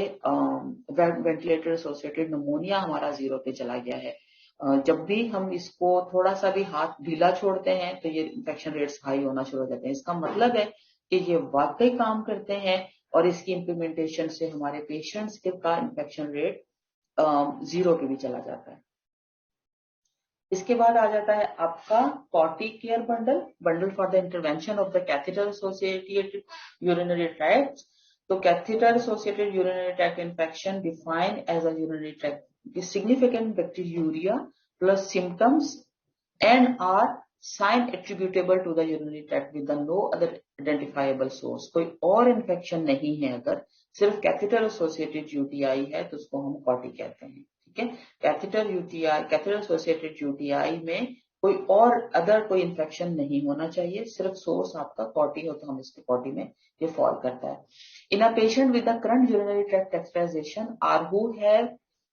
वेंटिलेटर एसोसिएटेड निमोनिया हमारा 0 पे चला गया है। जब भी हम इसको थोड़ा सा भी हाथ ढीला छोड़ते हैं तो ये इन्फेक्शन रेट्स हाई होना शुरू हो जाते हैं। इसका मतलब है कि ये वाकई काम करते हैं, और इसकी इम्प्लीमेंटेशन से हमारे पेशेंट्स के का इन्फेक्शन रेट 0 पे भी चला जाता है। इसके बाद आ जाता है आपका CAUTI care bundle, bundle for the intervention of the catheter associated urinary tract. तो catheter associated urinary tract infection defined as a urinary tract significant bacteriuria plus symptoms and are sign attributable to the urinary tract with the no other identifiable source। कोई और infection नहीं है, अगर सिर्फ catheter associated UTI है तो उसको हम कॉटी कहते हैं। ठीक है, catheter UTI, catheter associated UTI में कोई और अदर कोई इन्फेक्शन नहीं होना चाहिए, सिर्फ सोर्स आपका कॉटी हो तो हम इसके कॉटी में ये फॉल करता है। In a patient with the current urinary tract catheterization are who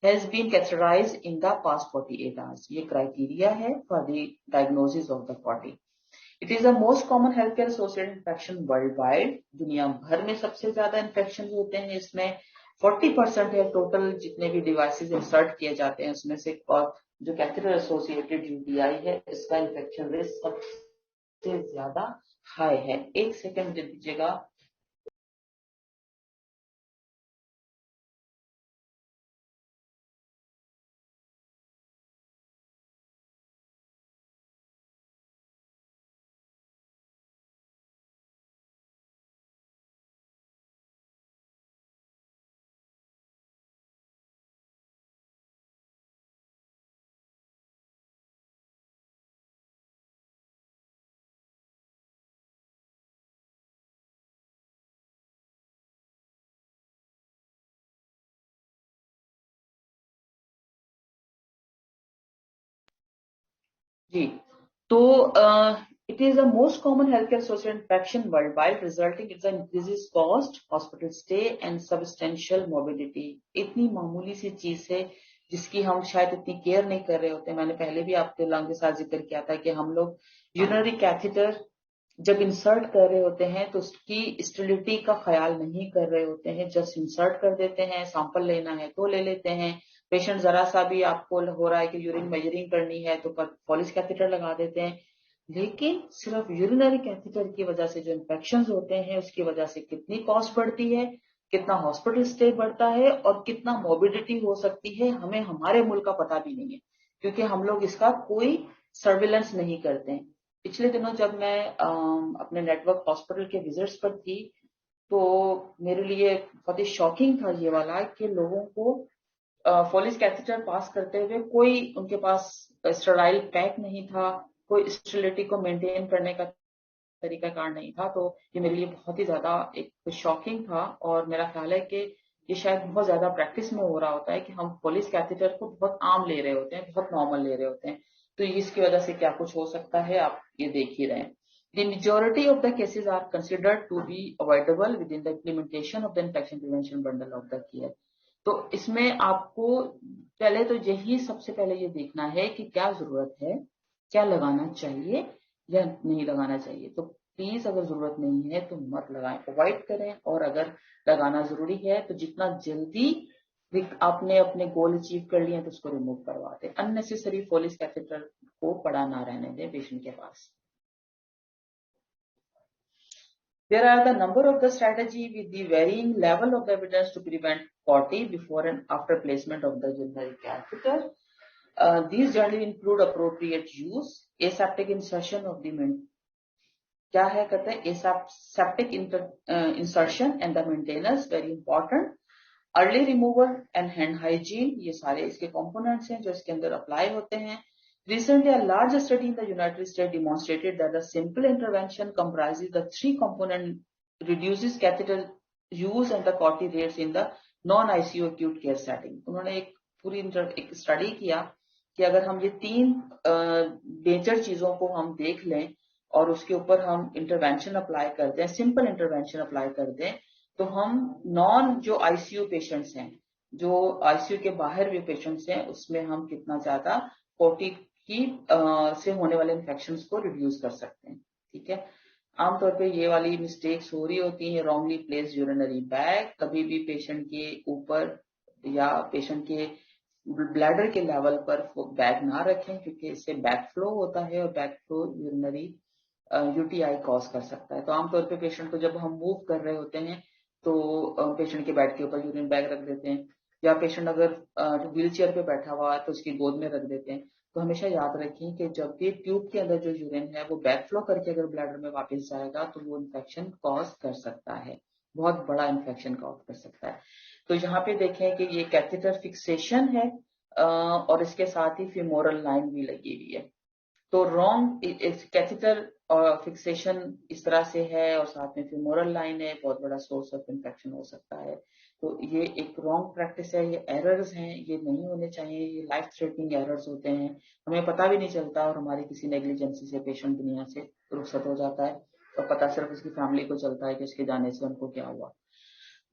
has been catheterized in the past 48 hours। ये क्राइटेरिया है for the diagnosis of the CAUTI. It is the most common healthcare associated infection worldwide। दुनिया भर में सबसे ज्यादा infection होते हैं इसमें। 40% है टोटल जितने भी डिवाइसेस इंसर्ट किए जाते हैं उसमें से, और जो कैथेटर एसोसिएटेड यूटीआई है इसका इन्फेक्शन रिस्क सबसे ज्यादा हाई है। एक सेकंड दे दीजिएगा। जी, तो it is the most common healthcare social infection worldwide resulting in the increases cost, hospital stay and substantial morbidity। इतनी मामूली सी चीज है जिसकी हम शायद इतनी केयर नहीं कर रहे होते। मैंने पहले भी आपके लोगों के साथ जिक्र किया था कि हम लोग यूरिनरी कैथेटर जब इंसर्ट कर रहे होते हैं तो उसकी स्टेरिलिटी का ख्याल नहीं कर रहे होते हैं, जस्ट इंसर्ट कर देते हैं, सैंपल लेना है तो ले लेते हैं। पेशेंट जरा सा भी आपको हो रहा है कि यूरिन मेजरिंग करनी है तो पॉलिश कैथेटर लगा देते हैं, लेकिन सिर्फ यूरिनरी कैथेटर की वजह से जो इन्फेक्शन होते हैं उसकी वजह से कितनी कॉस्ट बढ़ती है, कितना हॉस्पिटल स्टे बढ़ता है और कितना मोबिडिटी हो सकती है, हमें हमारे मुल्क का पता भी नहीं है, क्योंकि हम लोग इसका कोई सर्विलेंस नहीं करते हैं। पिछले दिनों जब मैं अपने नेटवर्क हॉस्पिटल के विजिट्स पर थी तो मेरे लिए बहुत ही शॉकिंग था ये वाला कि लोगों को फोलिस कैथेटर पास करते हुए कोई उनके पास स्टेराइल पैक नहीं था, कोई स्टेरिलिटी को मेंटेन करने का तरीका कार नहीं था। तो ये मेरे लिए बहुत ही ज्यादा एक शॉकिंग था, और मेरा ख्याल है कि ये शायद बहुत ज्यादा प्रैक्टिस में हो रहा होता है कि हम फोलिस कैथेटर को बहुत आम ले रहे होते हैं, बहुत नॉर्मल ले रहे होते हैं। तो इसकी वजह से क्या कुछ हो सकता है आप ये देख ही रहे हैं। The majority of the cases are considered to be avoidable within the implementation of the infection prevention bundle of the care। तो इसमें आपको पहले तो यही सबसे पहले ये देखना है कि क्या जरूरत है, क्या लगाना चाहिए या नहीं लगाना चाहिए। तो प्लीज अगर जरूरत नहीं है तो मत लगाएं, अवॉइड करें, और अगर लगाना जरूरी है तो जितना जल्दी आपने अपने गोल अचीव कर लिए तो उसको रिमूव करवा दें। अननेसेसरी फोलिस कैथेटर को पड़ा ना रहने दें पेशेंट के पास। There are the number of the strategy with the varying level of the evidence to prevent COTY before and after placement of the urinary catheter. These generally include appropriate use, aseptic insertion of the क्या है कहते हैं aseptic insertion and the maintenance very important. Early removal and hand hygiene, ये सारे इसके components हैं जो इसके अंदर अप्लाई होते हैं। Recently, a large study in the United States demonstrated that the simple intervention comprises the three component reduces catheter use and the COTY rates in the non-ICU acute care setting. उन्होंने एक पूरी एक study किया कि अगर हम ये तीन मेजर चीजों को हम देख लें और उसके ऊपर हम इंटरवेंशन अप्लाई कर दें, सिंपल इंटरवेंशन अप्लाई कर दें, तो हम नॉन जो आईसीयू पेशेंट्स हैं, जो आईसीयू के बाहर भी पेशेंट्स हैं, उसमें हम कितना ज्यादा कोटी की से होने वाले इन्फेक्शंस को रिड्यूस कर सकते हैं। ठीक है, आमतौर पे ये वाली मिस्टेक्स हो रही होती हैं। रॉन्गली प्लेस यूरिनरी बैग, कभी भी पेशेंट के ऊपर या पेशेंट के ब्लैडर के लेवल पर बैग ना रखें, क्योंकि इससे बैक फ्लो होता है और back flow urinary UTI cause कर सकता है। तो आमतौर पे पेशेंट को जब हम मूव कर रहे होते हैं तो पेशेंट के बेड के ऊपर यूरिन बैग रख देते हैं, या पेशेंट अगर व्हील चेयर पे बैठा हुआ है तो उसकी गोद में रख देते हैं। तो हमेशा याद रखें कि जब भी ट्यूब के अंदर जो यूरिन है वो बैक फ्लो करके अगर ब्लैडर में वापस जाएगा तो वो इन्फेक्शन कॉज कर सकता है, बहुत बड़ा इन्फेक्शन कॉज कर सकता है। तो यहाँ पे देखें कि ये कैथेटर फिक्सेशन है और इसके साथ ही फिमोरल लाइन भी लगी हुई है। तो रॉन्ग कैथेटर फिक्सेशन इस तरह से है और साथ में फिमोरल लाइन है, बहुत बड़ा सोर्स ऑफ इन्फेक्शन हो सकता है। तो ये एक रॉन्ग प्रैक्टिस है, ये एरर्स हैं, ये नहीं होने चाहिए, ये लाइफ थ्रेटनिंग एरर्स होते हैं, हमें पता भी नहीं चलता और हमारी किसी नेग्लिजेंसी से पेशेंट दुनिया से रुखसत हो जाता है और पता सिर्फ उसकी फैमिली को चलता है कि उसके जाने से उनको क्या हुआ।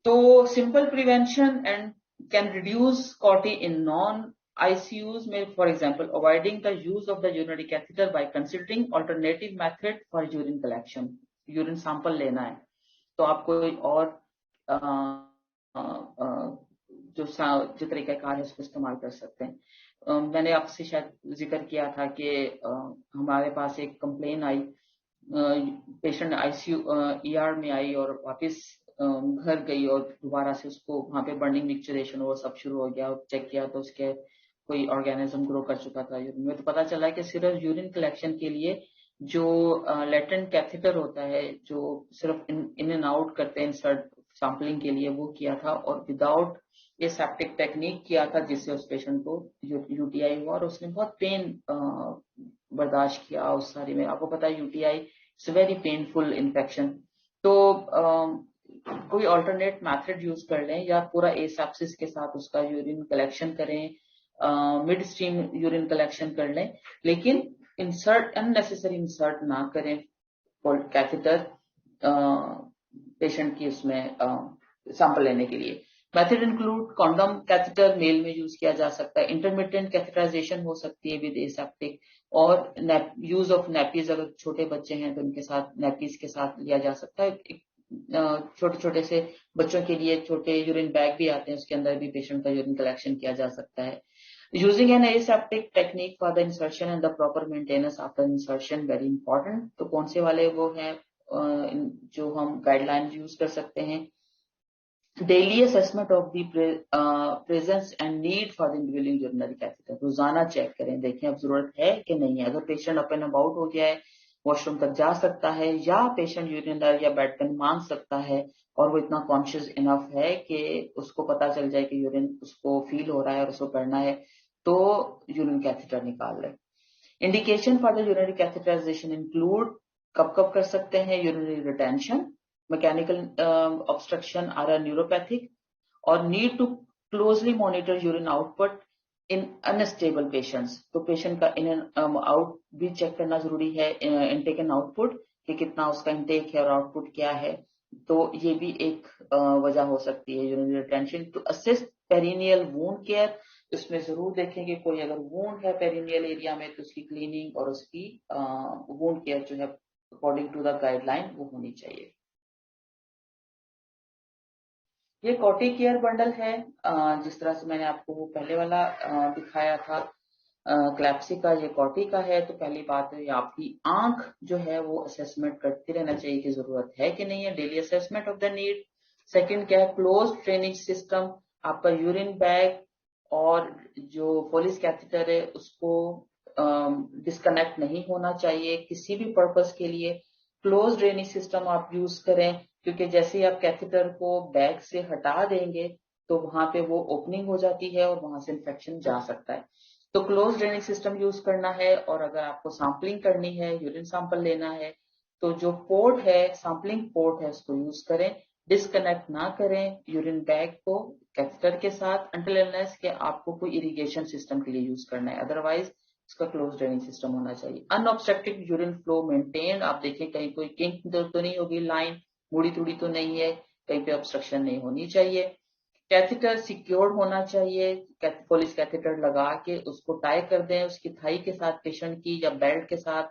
तो simple prevention and can reduce COTY in non-ICUs में, for example, avoiding the use of the urinary catheter by considering alternative method for urine collection. Urine sample लेना है तो आप कोई और जो तरीकाकार है उसको इस्तेमाल कर सकते हैं। मैंने आपसे शायद जिक्र किया था कि हमारे पास एक कंप्लेन आई, पेशेंट आईसीयू ER में आई और वापस घर गई और दोबारा से उसको वहां पे बर्निंग मिक्सचरेशन वो सब शुरू हो गया। चेक किया तो उसके कोई ऑर्गेनिज्म ग्रो कर चुका था यूरिन में। तो पता चला कि सिर्फ यूरिन कलेक्शन के लिए जो लेटेंट कैथेटर होता है, जो सिर्फ इन एंड आउट करते हैं इंसर्ट सैंपलिंग के लिए, वो किया था और विदाउट ये सेप्टिक टेक्निक किया था, जिससे उस पेशेंट को यूटीआई हुआ और उसने बहुत पेन बर्दाश्त किया उस सारी में। आपको पता है UTI it's very painful infection. तो कोई अल्टरनेट मेथड यूज कर लें या पूरा एसेप्सिस के साथ उसका यूरिन कलेक्शन करें, मिड स्ट्रीम यूरिन कलेक्शन कर लें, लेकिन इंसर्ट अननेसेसरी इंसर्ट ना करें कैथेटर पेशेंट की उसमें सैंपल लेने के लिए। Method include condom catheter male में यूज किया जा सकता है, इंटरमिटेंट कैथेटराइजेशन हो सकती है विद एसेप्टिक, और यूज ऑफ नैपीज, अगर छोटे बच्चे हैं तो उनके साथ नैपीज के साथ लिया जा सकता है। छोटे छोटे से बच्चों के लिए छोटे यूरिन बैग भी आते हैं, उसके अंदर भी पेशेंट का यूरिन कलेक्शन किया जा सकता है। Using an aseptic technique for the insertion and the proper maintenance after insertion very important. तो कौन से वाले वो हैं जो हम गाइडलाइन यूज कर सकते हैं? Daily assessment of the presence and need for the individual urinary catheter, रोजाना चेक करें, देखें अब जरूरत है कि नहीं है। अगर पेशेंट अप एंड अबाउट हो गया है, वॉशरूम तक जा सकता है, या पेशेंट यूरिनर या बेड पेन मांग सकता है और वो इतना कॉन्शियस इनफ है कि उसको पता चल जाए कि यूरिन उसको फील हो रहा है और उसको करना है, तो यूरिन कैथेटर निकाल लें। Indication for the urinary catheterisation include कब कब कर सकते हैं? यूरिनरी रिटेंशन, मैकेनिकल ऑब्स्ट्रक्शन और न्यूरोपैथिक, और need to closely monitor urine output in unstable patients. तो पेशेंट का इन एंड आउट भी चेक करना जरूरी है, इनटेक एंड आउटपुट कि कितना उसका इनटेक है और आउटपुट क्या है। तो ये भी एक वजह हो सकती है urinary retention. To assist perineal wound care, इसमें जरूर देखें कि कोई अगर वूंड है पेरिनियल एरिया में तो उसकी क्लीनिंग और उसकी वूंड केयर जो है अकॉर्डिंग टू द गाइडलाइन वो होनी चाहिए। ये कॉटी केयर बंडल है, जिस तरह से मैंने आपको वो पहले वाला दिखाया था क्लैप्सी का, ये कॉटी का है। तो पहली बात है आपकी आंख जो है वो असेसमेंट करते रहना चाहिए कि जरूरत है कि नहीं है, daily assessment of the need. Second क्या है, क्लोज ड्रेनेज सिस्टम, आपका यूरिन बैग और जो फोलिस कैथेटर है उसको डिस्कनेक्ट नहीं होना चाहिए किसी भी पर्पस के लिए। क्लोज ड्रेनेज सिस्टम आप यूज करें, क्योंकि जैसे ही आप कैथेटर को बैग से हटा देंगे तो वहां पे वो ओपनिंग हो जाती है और वहां से इन्फेक्शन जा सकता है। तो क्लोज ड्रेनेज सिस्टम यूज करना है। और अगर आपको सैंपलिंग करनी है, यूरिन सैंपल लेना है, तो जो पोर्ट है, सैंपलिंग पोर्ट है, उसको यूज करें। डिस्कनेक्ट ना करें यूरिन बैग को कैथेटर के साथ अंटिल अनलेस के आपको कोई इरिगेशन सिस्टम के लिए यूज करना है, अदरवाइज इसका क्लोज ड्रेनेज सिस्टम होना चाहिए। अनऑब्स्ट्रक्टेड यूरिन फ्लो मेंटेन, आप देखें कहीं कोई किंक तो नहीं होगी, लाइन मुड़ी तुड़ी तो नहीं है, कहीं पे ऑब्स्ट्रक्शन नहीं होनी चाहिए। कैथेटर सिक्योर्ड होना चाहिए, पोलिस कैथेटर लगा के उसको टाई कर दें उसकी थाई के साथ पेशेंट की, या बेल्ट के साथ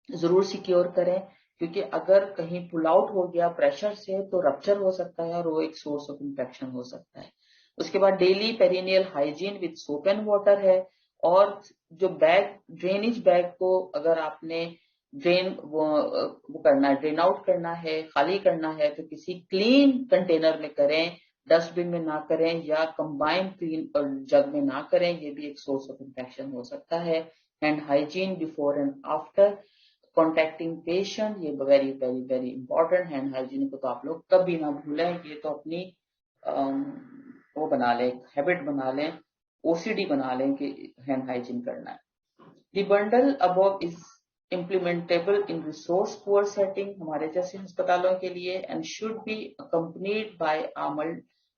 जरूर सिक्योर करें, क्योंकि अगर कहीं पुल आउट हो गया प्रेशर से तो रप्चर हो सकता है और वो एक सोर्स ऑफ इंफेक्शन हो सकता है। उसके बाद daily perineal hygiene with soap and water है। और जो बैग, ड्रेनेज बैग को अगर आपने वो करना है, ड्रेन आउट करना है, खाली करना है, तो किसी क्लीन कंटेनर में करें, डस्टबिन में ना करें या कंबाइंड क्लीन जग में ना करें, ये भी एक सोर्स ऑफ इंफेक्शन हो सकता है। Hand hygiene before and after contacting patient, ये very very very important. Hand hygiene को तो आप लोग कभी ना भूलें, ये तो अपनी वो बना लें, हैबिट बना लें, ओसीडी बना लें कि हैंड हाइजीन करना है। The bundle above is implementable in resource poor setting, हमारे जैसे अस्पतालों के लिए, and should be accompanied by a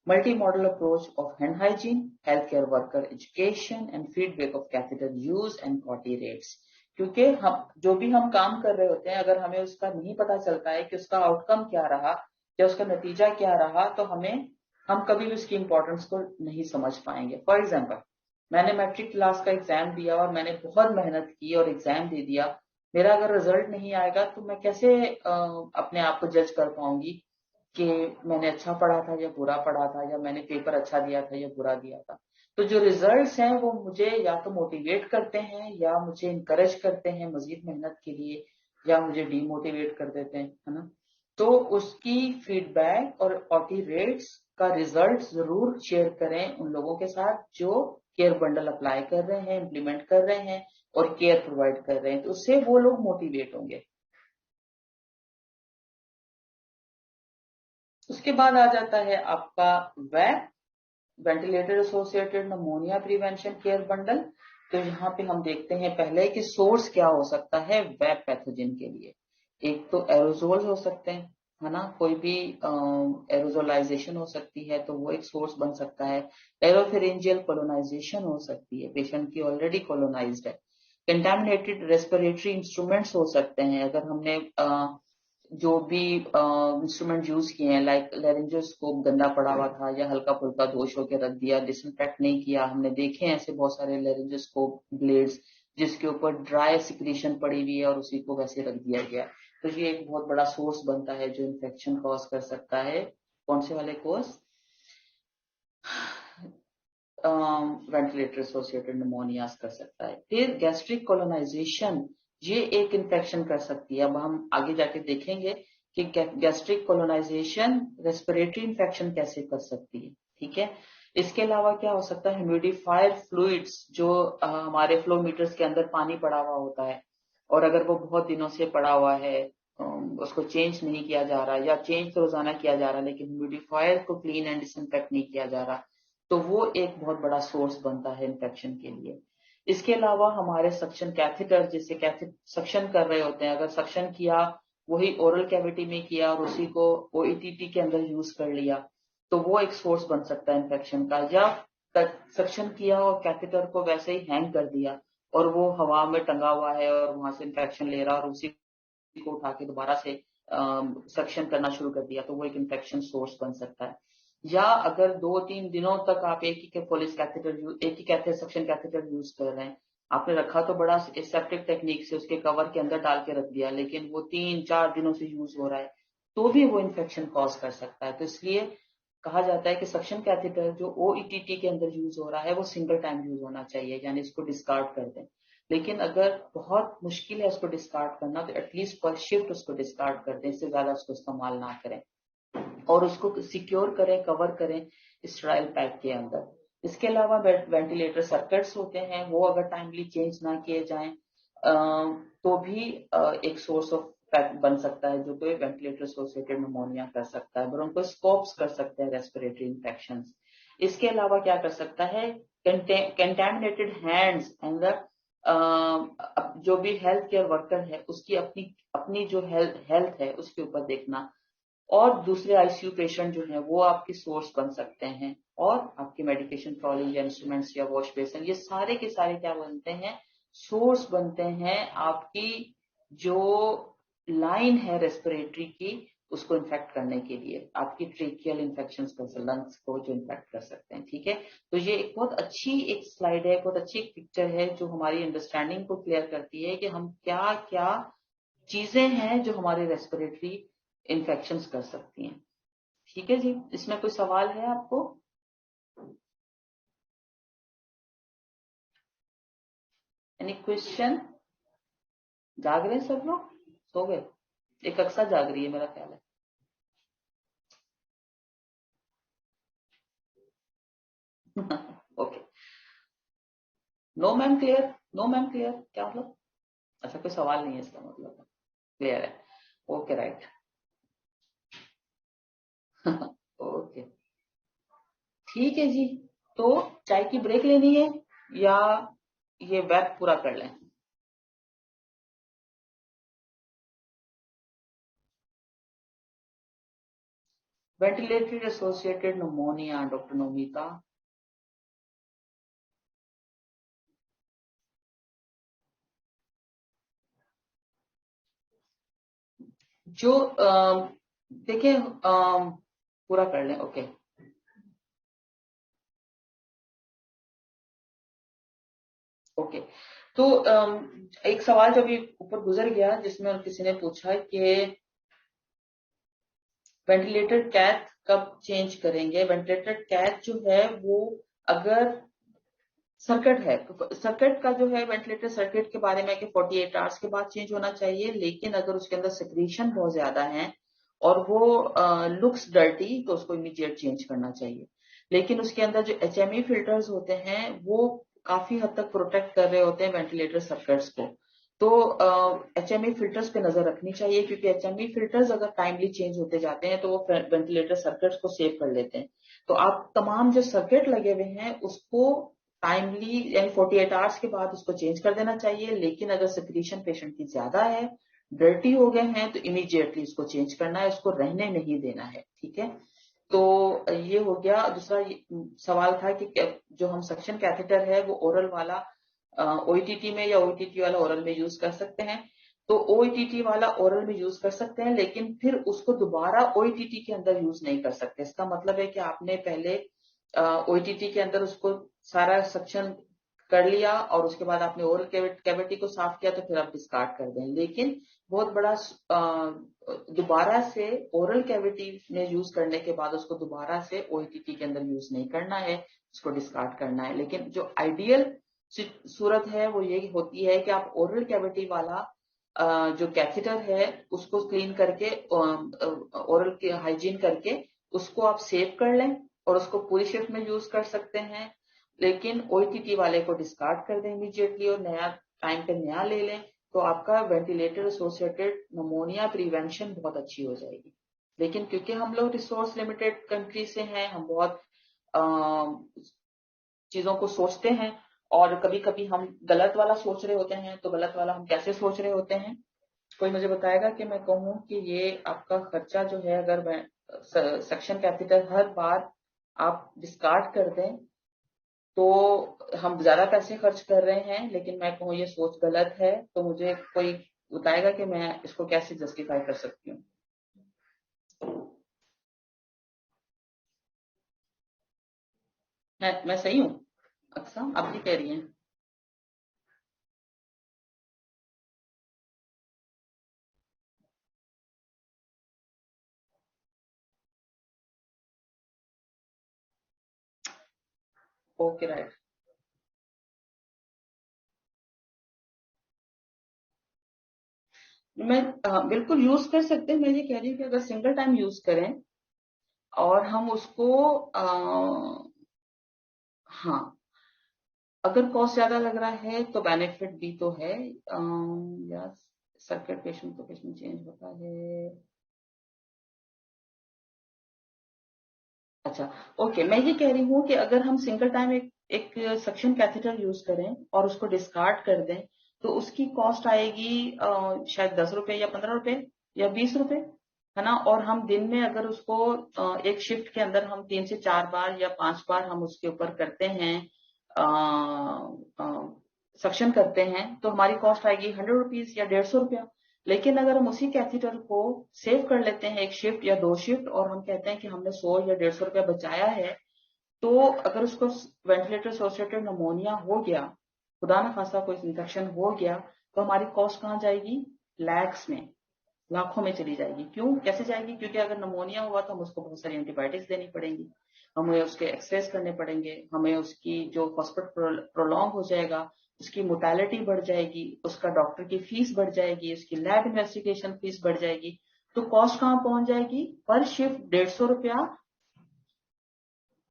multi-modal approach of hand hygiene, healthcare worker education, and feedback of catheter use and COTI rates. क्योंकि हम जो भी हम काम कर रहे होते हैं, अगर हमें उसका नहीं पता चलता है कि उसका आउटकम क्या रहा या उसका नतीजा क्या रहा, तो हम कभी भी उसकी इंपॉर्टेंस को नहीं समझ पाएंगे। फॉर एग्जाम्पल, मैंने मैट्रिक क्लास का एग्जाम दिया और मैंने बहुत मेहनत की और एग्जाम दे दिया, मेरा अगर रिजल्ट नहीं आएगा तो मैं कैसे अपने आप को जज कर पाऊंगी कि मैंने अच्छा पढ़ा था या बुरा पढ़ा था, या मैंने पेपर अच्छा दिया था या बुरा दिया था। तो जो रिजल्ट्स हैं वो मुझे या तो मोटिवेट करते हैं या मुझे इंकरेज करते हैं मजीद मेहनत के लिए, या मुझे डीमोटिवेट कर देते हैं, है ना। तो उसकी फीडबैक और ऑटी रेट्स का रिजल्ट जरूर शेयर करें उन लोगों के साथ जो केयर बंडल अप्लाई कर रहे हैं, इम्प्लीमेंट कर रहे हैं और केयर प्रोवाइड कर रहे हैं, तो उससे वो लोग मोटिवेट होंगे। उसके बाद आ जाता है आपका VAP, ventilator associated pneumonia prevention care bundle. तो यहाँ पे हम देखते हैं पहले कि सोर्स क्या हो सकता है वेब पैथोजन के लिए। एक तो एरोजोल हो सकते हैं, है ना, कोई भी एरोजोलाइजेशन हो सकती है तो वो एक सोर्स बन सकता है। एरोफेरेंजियल कोलोनाइजेशन हो सकती है, पेशेंट की ऑलरेडी कोलोनाइज्ड है। कंटामिनेटेड रेस्पिरेटरी इंस्ट्रूमेंट्स हो सकते हैं, अगर हमने जो भी इंस्ट्रूमेंट यूज किए हैं, लाइक लेरिंजोस्कोप गंदा पड़ा हुआ था या हल्का फुल्का दोष होकर रख दिया, डिसइंफेक्ट नहीं किया, हमने देखे हैं ऐसे बहुत सारे लेरिंजोस्कोप ब्लेड्स जिसके ऊपर ड्राई सिक्रीशन पड़ी हुई है और उसी को वैसे रख दिया गया। तो ये एक बहुत बड़ा सोर्स बनता है जो इन्फेक्शन कॉज कर सकता है। कौन से वाले कोर्स, वेंटिलेटर एसोसिएटेड निमोनियाज कर सकता है। फिर गैस्ट्रिक कोलोनाइजेशन, ये एक इन्फेक्शन कर सकती है। अब हम आगे जाके देखेंगे कि गैस्ट्रिक कोलोनाइजेशन रेस्पिरेटरी इन्फेक्शन कैसे कर सकती है, ठीक है। इसके अलावा क्या हो सकता है, ह्यूमिडिफायर फ्लूइड्स, जो हमारे फ्लोमीटर्स के अंदर पानी पड़ा हुआ होता है और अगर वो बहुत दिनों से पड़ा हुआ है, उसको चेंज नहीं किया जा रहा, या चेंज तो रोजाना किया जा रहा लेकिन ह्यूमिडिफायर को क्लीन एंड डिसइंफेक्ट नहीं किया जा रहा, तो वो एक बहुत बड़ा सोर्स बनता है इन्फेक्शन के लिए। इसके अलावा हमारे सक्शन कैथेटर, जिसे सक्शन कर रहे होते हैं, अगर सक्शन किया वही ओरल कैविटी में किया और उसी को ओईटीटी के अंदर यूज कर लिया, तो वो एक सोर्स बन सकता है इन्फेक्शन का। या सक्शन किया और कैथेटर को वैसे ही हैंग कर दिया और वो हवा में टंगा हुआ है और वहां से इन्फेक्शन ले रहा और उसी को उठा के दोबारा से सक्शन करना शुरू कर दिया, तो वो एक इन्फेक्शन सोर्स बन सकता है। या अगर 2-3 दिनों तक आप एक ही सक्शन कैथेटर यूज कर रहे हैं आपने रखा तो बड़ा एसेप्टिक टेक्निक से उसके कवर के अंदर डाल के रख दिया, लेकिन वो 3-4 दिनों से यूज हो रहा है तो भी वो इन्फेक्शन कॉज कर सकता है। तो इसलिए कहा जाता है कि सक्शन कैथेटर जो ओईटीटी के अंदर यूज हो रहा है वो सिंगल टाइम यूज होना चाहिए, यानी इसको डिस्कार्ड कर दें। लेकिन अगर बहुत मुश्किल है उसको डिस्कार्ड करना तो एटलीस्ट पर शिफ्ट उसको डिस्कार्ड कर दें, इससे ज्यादा उसको इस्तेमाल ना करें और उसको सिक्योर करें, कवर करें स्टेराइल पैक के अंदर। इसके अलावा वेंटिलेटर सर्किट्स होते हैं, वो अगर टाइमली चेंज ना किए जाएं तो भी एक सोर्स ऑफ बन सकता है जो कोई वेंटिलेटर एसोसिएटेड निमोनिया कर सकता है, ब्रोंकोस्कोप्स कर सकते हैं रेस्पिरेटरी इंफेक्शन। इसके अलावा क्या कर सकता है, कंटेमिनेटेड हैंड्स एंड द जो भी हेल्थ केयर वर्कर है उसकी अपनी अपनी जो हेल्थ है उसके ऊपर देखना। और दूसरे आईसीयू पेशेंट जो है वो आपके सोर्स बन सकते हैं, और आपके मेडिकेशन ट्रॉली या इंस्ट्रूमेंट्स या वॉश बेसिन, ये सारे के सारे क्या बनते हैं, सोर्स बनते हैं आपकी जो लाइन है रेस्पिरेटरी की उसको इन्फेक्ट करने के लिए, आपकी ट्रेकियल इन्फेक्शन कर लंग्स को जो इन्फेक्ट कर सकते हैं। ठीक है, तो ये एक बहुत अच्छी एक स्लाइड है, बहुत अच्छी एक पिक्चर है जो हमारी अंडरस्टैंडिंग को क्लियर करती है कि हम क्या क्या चीजें हैं जो हमारे रेस्पिरेटरी इन्फेक्शंस कर सकती हैं। ठीक है जी, इसमें कोई सवाल है आपको? Any question? जाग रहे हैं सब लोग, सो गए? एक कक्षा जाग रही है मेरा ख्याल है। Okay, no ma'am clear, no ma'am clear क्या मतलब? अच्छा, कोई सवाल नहीं है इसका मतलब, क्लियर है। Okay right. ओके, ठीक है जी। तो चाय की ब्रेक लेनी है या ये वेब पूरा कर लें? Ventilatory associated pneumonia, doctor Nomita. जो देखिए पूरा कर लें। Okay, okay. तो एक सवाल जो अभी ऊपर गुजर गया जिसमें किसी ने पूछा कि वेंटिलेटर कैथ कब चेंज करेंगे। वेंटिलेटर कैथ जो है वो अगर सर्किट है, सर्किट का जो है वेंटिलेटर सर्किट के बारे में कि 48 आवर्स के बाद चेंज होना चाहिए, लेकिन अगर उसके अंदर सिक्रीशन बहुत ज्यादा है और वो लुक्स डर्टी तो उसको इमीडिएट चेंज करना चाहिए। लेकिन उसके अंदर जो एचएमई फिल्टर्स होते हैं वो काफी हद तक प्रोटेक्ट कर रहे होते हैं वेंटिलेटर सर्किट्स को, तो एचएमई फिल्टर्स पे नजर रखनी चाहिए, क्योंकि एचएमई फिल्टर्स अगर टाइमली चेंज होते जाते हैं तो वो वेंटिलेटर सर्किट्स को सेव कर लेते हैं। तो आप तमाम जो सर्किट लगे हुए हैं उसको टाइमली यानी 48 आवर्स के बाद उसको चेंज कर देना चाहिए, लेकिन अगर सिक्रीशन पेशेंट की ज्यादा है, डर्टी हो गए हैं, तो इमीडिएटली इसको चेंज करना है, उसको रहने नहीं देना है। ठीक है, तो ये हो गया। दूसरा सवाल था कि जो हम सक्शन कैथेटर है वो ओरल वाला ओईटीटी में या ओईटीटी वाला ओरल में यूज कर सकते हैं। तो ओईटीटी वाला ओरल में यूज कर सकते हैं, लेकिन फिर उसको दोबारा ओईटीटी के अंदर यूज नहीं कर सकते। इसका मतलब है कि आपने पहले ओईटीटी के अंदर उसको सारा सक्शन कर लिया और उसके बाद आपने ओरल कैविटी को साफ किया तो फिर आप डिस्कार्ड कर दें, लेकिन बहुत बड़ा दोबारा से ओरल कैविटी में यूज करने के बाद उसको दोबारा से ओईटीटी के अंदर यूज नहीं करना है, उसको डिस्कार्ड करना है। लेकिन जो आइडियल सूरत है वो ये होती है कि आप ओरल कैविटी वाला जो कैथेटर है उसको क्लीन करके ओरल के हाइजीन करके उसको आप सेव कर लें और उसको पूरी शिफ्ट में यूज कर सकते हैं। लेकिन ओईटीटी वाले को डिस्कार्ड कर दें इमीडिएटली और नया टाइम पे नया ले लें, तो आपका वेंटिलेटर एसोसिएटेड निमोनिया प्रिवेंशन बहुत अच्छी हो जाएगी। लेकिन क्योंकि हम लोग रिसोर्स लिमिटेड कंट्री से हैं, हम बहुत चीजों को सोचते हैं और कभी कभी हम गलत वाला सोच रहे होते हैं। तो गलत वाला हम कैसे सोच रहे होते हैं, कोई मुझे बताएगा कि मैं कहूँ कि ये आपका खर्चा जो है अगर मैं सक्शन कैथेटर हर बार आप डिस्कार्ड कर दें तो हम ज्यादा पैसे खर्च कर रहे हैं, लेकिन मैं कहूँ ये सोच गलत है। तो मुझे कोई बताएगा कि मैं इसको कैसे जस्टिफाई कर सकती हूँ। मैं सही हूँ? अच्छा, आप भी कह रही हैं? Okay right. मैं बिल्कुल यूज कर सकते हैं। मैं ये कह रही हूँ कि अगर सिंगल टाइम यूज करें और हम उसको हाँ, अगर कॉस्ट ज्यादा लग रहा है तो बेनिफिट भी तो है। या सर्किट पेशेंट तो पेशेंट चेंज होता है। अच्छा, ओके। मैं ये कह रही हूँ कि अगर हम सिंगल टाइम एक सक्शन कैथेटर यूज करें और उसको डिस्कार्ड कर दें तो उसकी कॉस्ट आएगी शायद 10 रुपए या 15 रुपए या 20 रुपए, है ना। और हम दिन में अगर उसको एक शिफ्ट के अंदर हम 3 से 4 बार या 5 बार हम उसके ऊपर करते हैं, सक्शन करते हैं, तो हमारी कॉस्ट आएगी 100 रुपीज या 150 रुपया। लेकिन अगर हम उसी कैथेटर को सेव कर लेते हैं एक शिफ्ट या 2 शिफ्ट और हम कहते हैं कि हमने 100 या 150 रुपया बचाया है, तो अगर उसको वेंटिलेटर एसोसिएटेड निमोनिया हो गया, खुदा न खासा कोई इन्फेक्शन हो गया, तो हमारी कॉस्ट कहाँ जाएगी? लैक्स में, लाखों में चली जाएगी। क्यों, कैसे जाएगी? क्योंकि अगर नमोनिया हुआ तो हम उसको बहुत सारी एंटीबायोटिक्स देनी पड़ेंगी, हमें उसके एक्सरेज करने पड़ेंगे, हमें उसकी जो हॉस्पिटल प्रोलॉन्ग हो जाएगा, उसकी मोर्टेलिटी बढ़ जाएगी, उसका डॉक्टर की फीस बढ़ जाएगी, उसकी लैब इन्वेस्टिगेशन फीस बढ़ जाएगी। तो कॉस्ट कहाँ पहुंच जाएगी? पर शिफ्ट 150 रुपया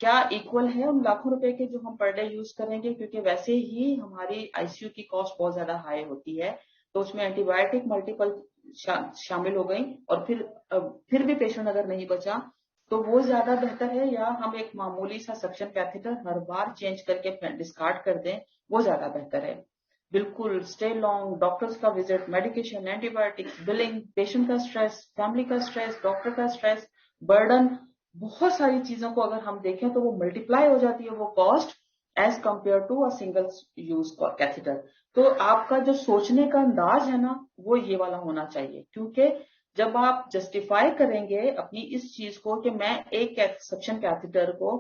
क्या इक्वल है उन लाखों रुपए के जो हम पर डे यूज करेंगे? क्योंकि वैसे ही हमारी आईसीयू की कॉस्ट बहुत ज्यादा हाई होती है, तो उसमें एंटीबायोटिक मल्टीपल शामिल हो गई, और फिर भी पेशेंट अगर नहीं बचा तो वो ज्यादा बेहतर है, या हम एक मामूली सा सक्शन कैथेटर हर बार चेंज करके डिस्कार्ड कर दें, वो ज्यादा बेहतर है। बिल्कुल स्टे लॉन्ग, डॉक्टर्स का visit, medication, antibiotics, billing, patient का स्ट्रेस, फैमिली का स्ट्रेस, डॉक्टर का स्ट्रेस, बर्डन, बहुत सारी चीजों को अगर हम देखें तो वो मल्टीप्लाई हो जाती है वो cost as compare to a single use catheter. तो आपका जो सोचने का अंदाज है ना, वो ये वाला होना चाहिए। क्योंकि जब आप जस्टिफाई करेंगे अपनी इस चीज को कि मैं एक सक्शन कैथेटर को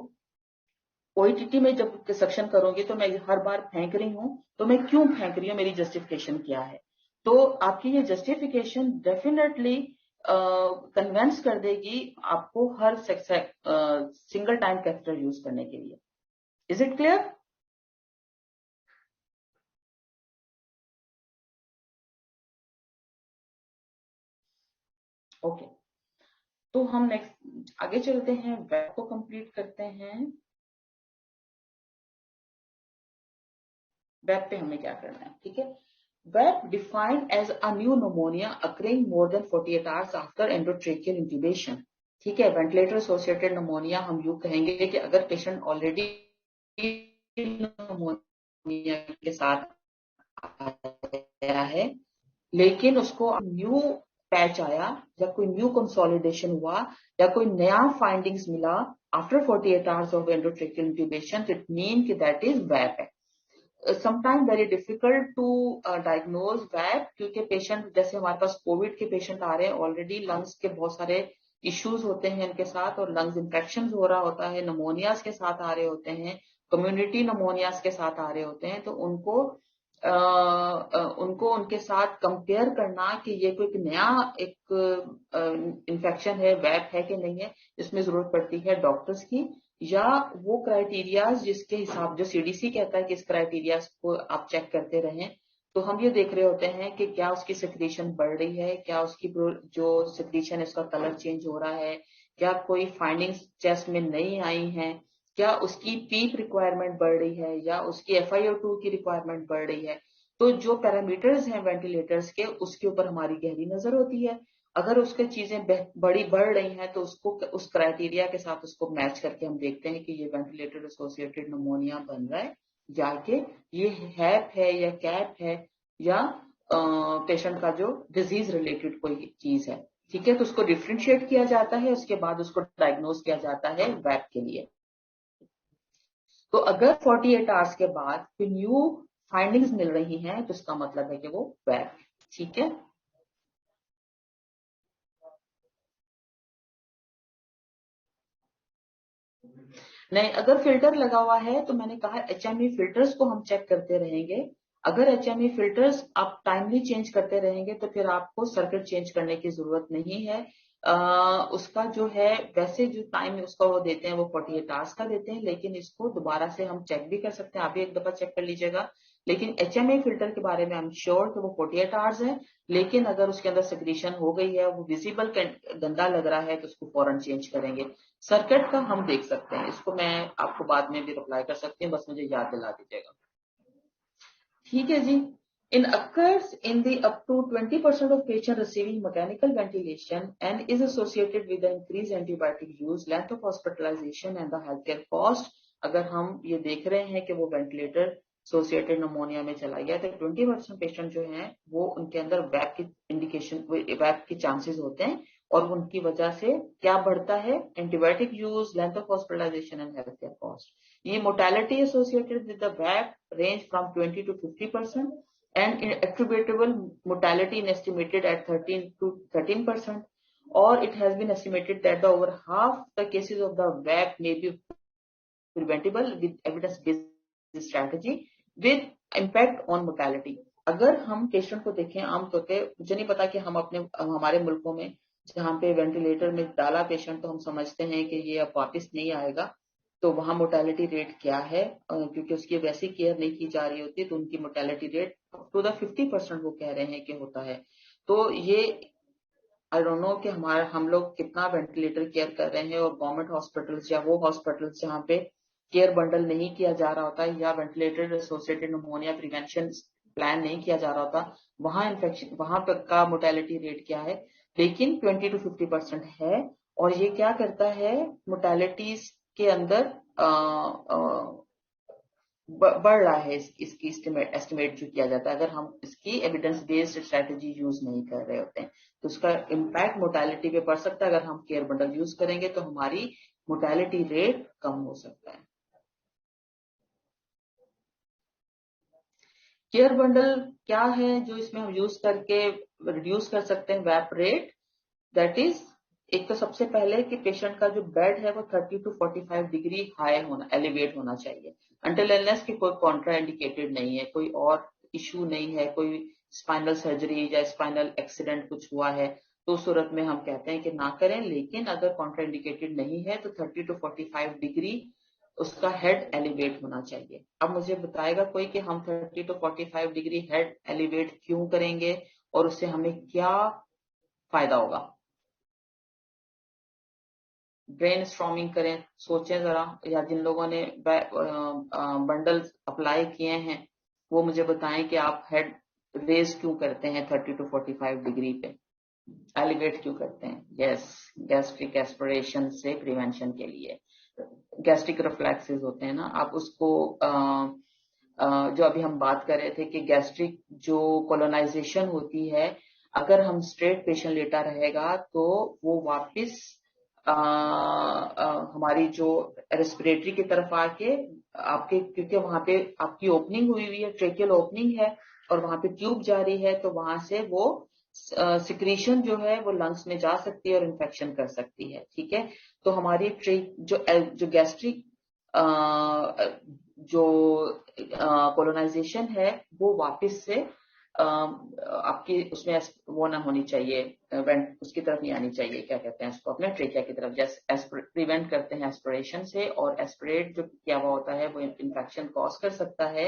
ओईटीटी में जब सक्शन करूंगी तो मैं हर बार फेंक रही हूं, तो मैं क्यों फेंक रही हूँ, मेरी जस्टिफिकेशन क्या है? तो आपकी ये जस्टिफिकेशन डेफिनेटली कन्वेंस कर देगी आपको हर सिंगल टाइम कैथेटर यूज करने के लिए। Is it clear? ओके, तो हम नेक्स्ट आगे चलते हैं, वेब को कंप्लीट करते हैं। वेब पे हमें क्या करना है, ठीक है। VAP defined as a new pneumonia occurring more than 48 hours after endotracheal intubation। ठीक है, वेंटिलेटर एसोसिएटेड निमोनिया हम यूं कहेंगे कि अगर पेशेंट ऑलरेडी निमोनिया के साथ आया है, लेकिन उसको न्यू पैच आया या कोई न्यू कंसोलिडेशन हुआ या कोई नया फाइंडिंग्स मिला after 48 hours of endotracheal intubation, it mean कि दैट इज वैप है। Sometime very difficult to diagnose VAP, क्योंकि पेशेंट, जैसे हमारे पास कोविड के पेशेंट आ रहे हैं, ऑलरेडी लंग्स के बहुत सारे इश्यूज होते हैं इनके साथ, और लंग्स इन्फेक्शन हो रहा होता है, नमोनियाज के साथ आ रहे होते हैं, कम्युनिटी नमोनियाज के साथ आ रहे होते हैं। तो उनको उनके साथ कंपेयर करना कि ये कोई नया एक इन्फेक्शन है, वैप है कि नहीं है, इसमें जरूरत पड़ती है डॉक्टर्स की, या वो क्राइटेरियाज जिसके हिसाब, जो सीडीसी कहता है कि इस क्राइटेरियाज को आप चेक करते रहें। तो हम ये देख रहे होते हैं कि क्या उसकी सिक्रीशन बढ़ रही है, क्या उसकी जो सिक्रीशन है उसका कलर चेंज हो रहा है, क्या कोई फाइंडिंग्स चेस्ट में नहीं आई हैं, क्या उसकी पीप रिक्वायरमेंट बढ़ रही है, या उसकी FiO2 की रिक्वायरमेंट बढ़ रही है। तो जो पैरामीटर्स हैं वेंटिलेटर्स के, उसके ऊपर हमारी गहरी नजर होती है। अगर उसके चीजें बड़ी बढ़ रही हैं तो उसको उस क्राइटेरिया के साथ उसको मैच करके हम देखते हैं कि ये वेंटिलेटर एसोसिएटेड निमोनिया बन रहा है, या कि ये हैप है या कैप है, या पेशेंट का जो डिजीज रिलेटेड कोई चीज है। ठीक है, तो उसको डिफ्रेंशिएट किया जाता है, उसके बाद उसको डायग्नोज किया जाता है वैप के लिए। तो अगर 48 आवर्स के बाद कोई न्यू फाइंडिंग्स मिल रही हैं तो इसका मतलब है कि वो वैप है। ठीक है, नहीं, अगर फिल्टर लगा हुआ है तो मैंने कहा HME फिल्टर्स को हम चेक करते रहेंगे। अगर HME फिल्टर्स आप टाइमली चेंज करते रहेंगे तो फिर आपको सर्किट चेंज करने की जरूरत नहीं है। उसका जो है वैसे जो टाइम उसका वो देते हैं वो 48 आवर्स का देते हैं, लेकिन इसको दोबारा से हम चेक भी कर सकते हैं, आप भी एक दफा चेक कर लीजिएगा। लेकिन HMA फिल्टर के बारे में आई एम श्योर कि वो 48 आवर्स है, लेकिन अगर उसके अंदर सिक्रीशन हो गई है, वो विजिबल गंदा लग रहा है, तो उसको फौरन चेंज करेंगे। सर्किट का हम देख सकते हैं, इसको मैं आपको बाद में भी रिप्लाई कर सकती हूँ, बस मुझे याद दिला दीजिएगा। ठीक है जी। In occurs in the up to 20% of patients receiving mechanical ventilation and is associated with the increased antibiotic use, length of hospitalization and the healthcare cost। अगर हम ये देख रहे हैं कि वो वेंटिलेटर एसोसिएटेड निमोनिया में चला गया, तो 20% पेशेंट जो हैं वो उनके अंदर वैप की इंडिकेशन, वैप के चांसेस होते हैं, और उनकी वजह से क्या बढ़ता है, antibiotic use, length of hospitalization and health care cost. ये mortality associated with the VAP range from 20 to 50%, and attributable mortality is estimated at 13 to 13%, or it has been estimated that the over half the cases of the VAP may be preventable with evidence-based strategy with impact on mortality। अगर हम patient को देखें, आमतौर पे मुझे नहीं पता कि हम अपने हमारे मुल्कों में जहाँ पे वेंटिलेटर में डाला पेशेंट तो हम समझते हैं कि ये अब वापस नहीं आएगा, तो वहां मोर्टेलिटी रेट क्या है, क्योंकि उसकी वैसी केयर नहीं की जा रही होती, तो उनकी मोर्टेलिटी रेट टू द 50% वो कह रहे हैं कि होता है। तो ये आई डोंट नो कि हम लोग कितना वेंटिलेटर केयर कर रहे हैं, और गवर्नमेंट हॉस्पिटल्स या वो हॉस्पिटल्स जहाँ पे केयर बंडल नहीं किया जा रहा होता, या ventilator associated pneumonia prevention plan नहीं किया जा रहा होता, वहां इन्फेक्शन, वहां पर का मोर्टेलिटी रेट क्या है, लेकिन 20 to 50% है। और ये क्या करता है, मोर्टेलिटीज के अंदर बढ़ रहा है, इसकी एस्टिमेट जो किया जाता है, अगर हम इसकी एविडेंस बेस्ड स्ट्रेटेजी यूज नहीं कर रहे होते हैं, तो उसका इम्पैक्ट मोर्टेलिटी पे पड़ सकता है। अगर हम केयर बंडल यूज करेंगे तो हमारी मोर्टेलिटी रेट कम हो सकता है। केयर बंडल क्या है जो इसमें हम यूज करके रिड्यूस कर सकते हैं वैप रेट, दैट इज, एक तो सबसे पहले कि पेशेंट का जो बेड है वो 30 to 45 डिग्री हाई होना, एलिवेट होना चाहिए, अंटिल अनलेस की कोई कॉन्ट्रा इंडिकेटेड नहीं है, कोई और इश्यू नहीं है, कोई स्पाइनल सर्जरी या स्पाइनल एक्सीडेंट कुछ हुआ है, तो उस सूरत में हम कहते हैं कि ना करें। लेकिन अगर कॉन्ट्रा इंडिकेटेड नहीं है तो 30 to 45 डिग्री उसका हेड एलिवेट होना चाहिए। अब मुझे बताएगा कोई कि हम 30 to 45 डिग्री हेड एलिवेट क्यों करेंगे और उससे हमें क्या फायदा होगा। ब्रेन स्ट्रॉमिंग करें, सोचें जरा, या जिन लोगों ने बंडल अप्लाई किए हैं वो मुझे बताएं कि आप हेड रेज क्यों करते हैं 30 to 45 डिग्री पे, एलिवेट क्यों करते हैं। यस, गैस्ट्रिक एस्पिरेशन से प्रिवेंशन के लिए। गैस्ट्रिक रिफ्लेक्सेस होते हैं ना, आप उसको जो अभी हम बात कर रहे थे कि गैस्ट्रिक जो कोलोनाइजेशन होती है, अगर हम स्ट्रेट पेशेंट लेटा रहेगा तो वो वापस हमारी जो रेस्पिरेटरी की तरफ आके आपके, क्योंकि वहां पे आपकी ओपनिंग हुई हुई है, ट्रेकियल ओपनिंग है, और वहां पे ट्यूब जारी है, तो वहां से वो सिक्रीशन जो है वो लंग्स में जा सकती है और इन्फेक्शन कर सकती है। ठीक है, तो हमारी जो गैस्ट्रिक जो कोलोनाइजेशन है वो वापस से आपकी उसमें वो ना होनी चाहिए, उसकी तरफ नहीं आनी चाहिए, क्या कहते हैं उसको, अपने ट्रेकिया की तरफ, जैसे प्रिवेंट करते हैं एस्पिरेशन से, और एस्पिरेट जो किया हुआ होता है वो इन्फेक्शन कॉज कर सकता है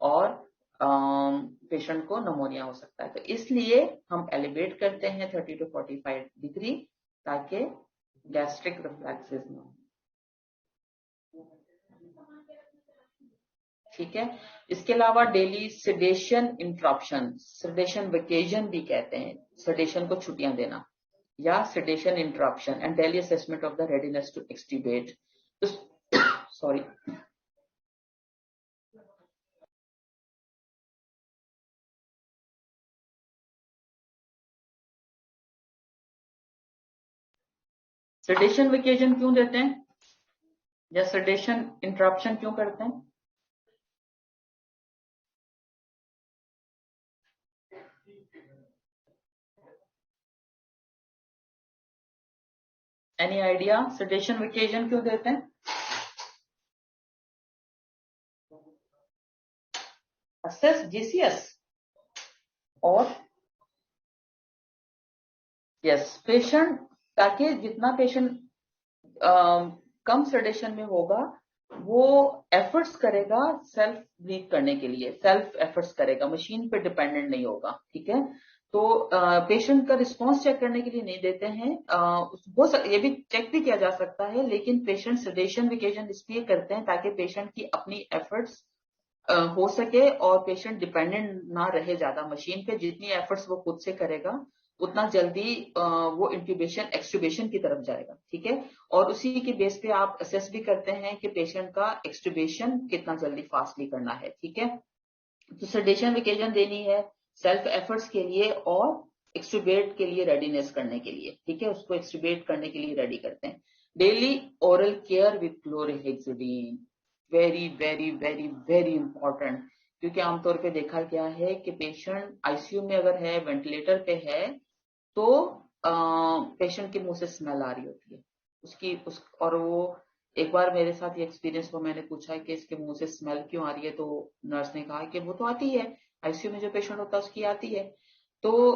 और पेशेंट को नमोनिया हो सकता है। तो इसलिए हम एलिवेट करते हैं 30 to 45 डिग्री ताकि गैस्ट्रिक रिफ्लेक्सेस ना हो। ठीक है, इसके अलावा daily sedation interruption, sedation vacation भी कहते हैं, सेडेशन को छुट्टियां देना, या sedation interruption, and daily assessment of the readiness to extubate. Sorry, sedation vacation क्यों देते हैं या सेडेशन इंटरप्शन क्यों करते हैं? एनी आइडिया सेडेशन वेकेशन क्यों देते हैं? असेस जीसीएस, और यस, पेशेंट ताकि जितना पेशेंट कम सेडेशन में होगा वो एफर्ट्स करेगा सेल्फ ब्रीथ करने के लिए, सेल्फ एफर्ट्स करेगा, मशीन पे डिपेंडेंट नहीं होगा। ठीक है, तो पेशेंट का रिस्पांस चेक करने के लिए नहीं देते हैं, ये भी चेक भी किया जा सकता है, लेकिन पेशेंट सेडेशन वेकेशन इसलिए करते हैं ताकि पेशेंट की अपनी एफर्ट्स हो सके और पेशेंट डिपेंडेंट ना रहे ज्यादा मशीन पे। जितनी एफर्ट्स वो खुद से करेगा उतना जल्दी वो इंट्यूबेशन एक्सट्यूबेशन की तरफ जाएगा। ठीक है, और उसी के बेस पे आप असेस भी करते हैं कि पेशेंट का एक्सट्यूबेशन कितना जल्दी फास्टली करना है। ठीक है, तो सेडेशन वेकेशन देनी है सेल्फ एफर्ट्स के लिए और एक्सट्यूबेट के लिए रेडीनेस करने के लिए। ठीक है, उसको एक्सट्यूबेट करने के लिए रेडी करते हैं। Daily oral care with chlorhexidine, very very very very important, क्योंकि आमतौर पे देखा गया है कि पेशेंट आईसीयू में अगर है, वेंटिलेटर पे है, तो पेशेंट के मुंह से स्मेल आ रही होती है और वो एक बार मेरे साथ ये एक्सपीरियंस हुआ, मैंने पूछा कि इसके मुंह से स्मेल क्यों आ रही है, तो नर्स ने कहा कि वो तो आती है, आईसीयू में जो पेशेंट होता है उसकी आती है। तो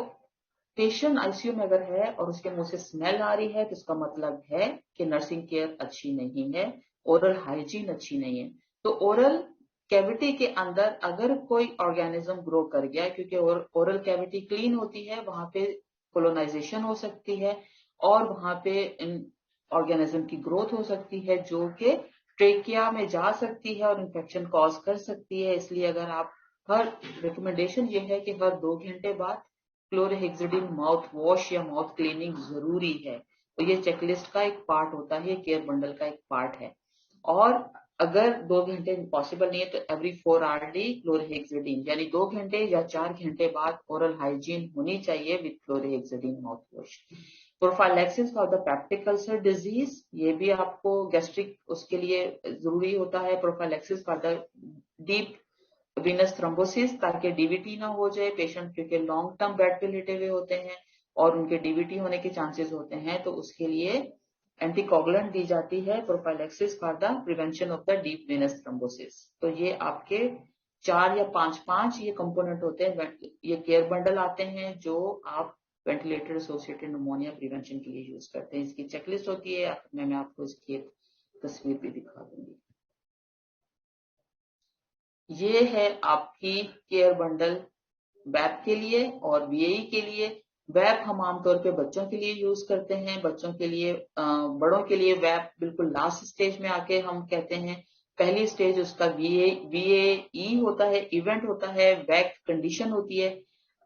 पेशेंट आईसीयू में अगर है और उसके मुंह से स्मेल आ रही है तो इसका मतलब है कि नर्सिंग केयर अच्छी नहीं है, ओरल हाइजीन अच्छी नहीं है। तो ओरल कैविटी के अंदर अगर कोई ऑर्गेनिज्म ग्रो कर गया, क्योंकि ओरल कैविटी क्लीन होती है, वहां पे कोलोनाइजेशन हो सकती है और वहां पे ऑर्गेनिज्म की ग्रोथ हो सकती है जो कि ट्रेकिया में जा सकती है और इन्फेक्शन कॉज कर सकती है। इसलिए अगर आप हर रिकमेंडेशन ये है कि हर 2 घंटे बाद क्लोरहेक्सिडिन माउथ वॉश या माउथ क्लीनिंग जरूरी है। तो ये चेकलिस्ट का एक पार्ट होता है, केयर बंडल का एक पार्ट है। और अगर 2 घंटे पॉसिबल नहीं है तो एवरी 4 आवर्ली क्लोरहेक्सिडिन, यानी 2 घंटे या 4 घंटे बाद ओरल हाइजीन होनी चाहिए with chlorhexidine mouth wash. Prophylaxis for the peptic ulcer disease, ये भी आपको गैस्ट्रिक उसके लिए जरूरी होता है। Prophylaxis for the deep Venus thrombosis, ताकि डीवीटी ना हो जाए पेशेंट, क्योंकि लॉन्ग टर्म बेड पे लेटे हुए होते हैं और उनके डीवीटी होने के चांसेस होते हैं, तो उसके लिए एंटीकोगुलेंट दी जाती है prophylaxis for the prevention of the deep Venus thrombosis. तो ये आपके 4 या 5 ये कंपोनेंट होते हैं, ये केयर बंडल आते हैं जो आप वेंटिलेटर एसोसिएटेड निमोनिया प्रिवेंशन के लिए यूज करते हैं। इसकी चेकलिस्ट होती है, मैं आपको इसकी एक तस्वीर भी दिखा दूंगी। ये है आपकी केयर बंडल वैप के लिए और वीएई के लिए। वैप हम आमतौर पे बच्चों के लिए यूज करते हैं, बच्चों के लिए, बड़ों के लिए वैप बिल्कुल लास्ट स्टेज में आके हम कहते हैं। पहली स्टेज उसका वीएई होता है, इवेंट होता है, वैक कंडीशन होती है,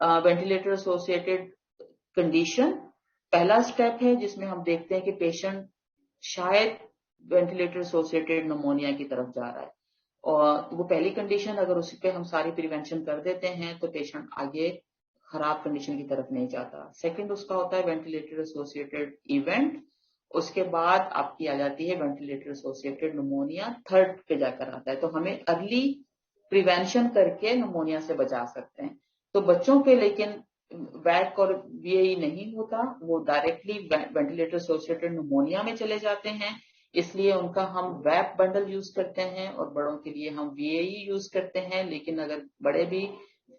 वेंटिलेटर एसोसिएटेड कंडीशन पहला स्टेप है, जिसमें हम देखते हैं कि पेशेंट शायद वेंटिलेटर एसोसिएटेड निमोनिया की तरफ जा रहा है, और वो पहली कंडीशन, अगर उसी पे हम सारी प्रिवेंशन कर देते हैं तो पेशेंट आगे खराब कंडीशन की तरफ नहीं जाता। सेकंड उसका होता है वेंटिलेटर एसोसिएटेड इवेंट, उसके बाद आपकी आ जाती है वेंटिलेटर एसोसिएटेड निमोनिया, थर्ड पे जाकर आता है। तो हमें अर्ली प्रिवेंशन करके निमोनिया से बचा सकते हैं। तो बच्चों पे लेकिन वैक और वीएई नहीं होता, वो डायरेक्टली वेंटिलेटर एसोसिएटेड निमोनिया में चले जाते हैं, इसलिए उनका हम वैप बंडल यूज करते हैं और बड़ों के लिए हम वीएई यूज करते हैं। लेकिन अगर बड़े भी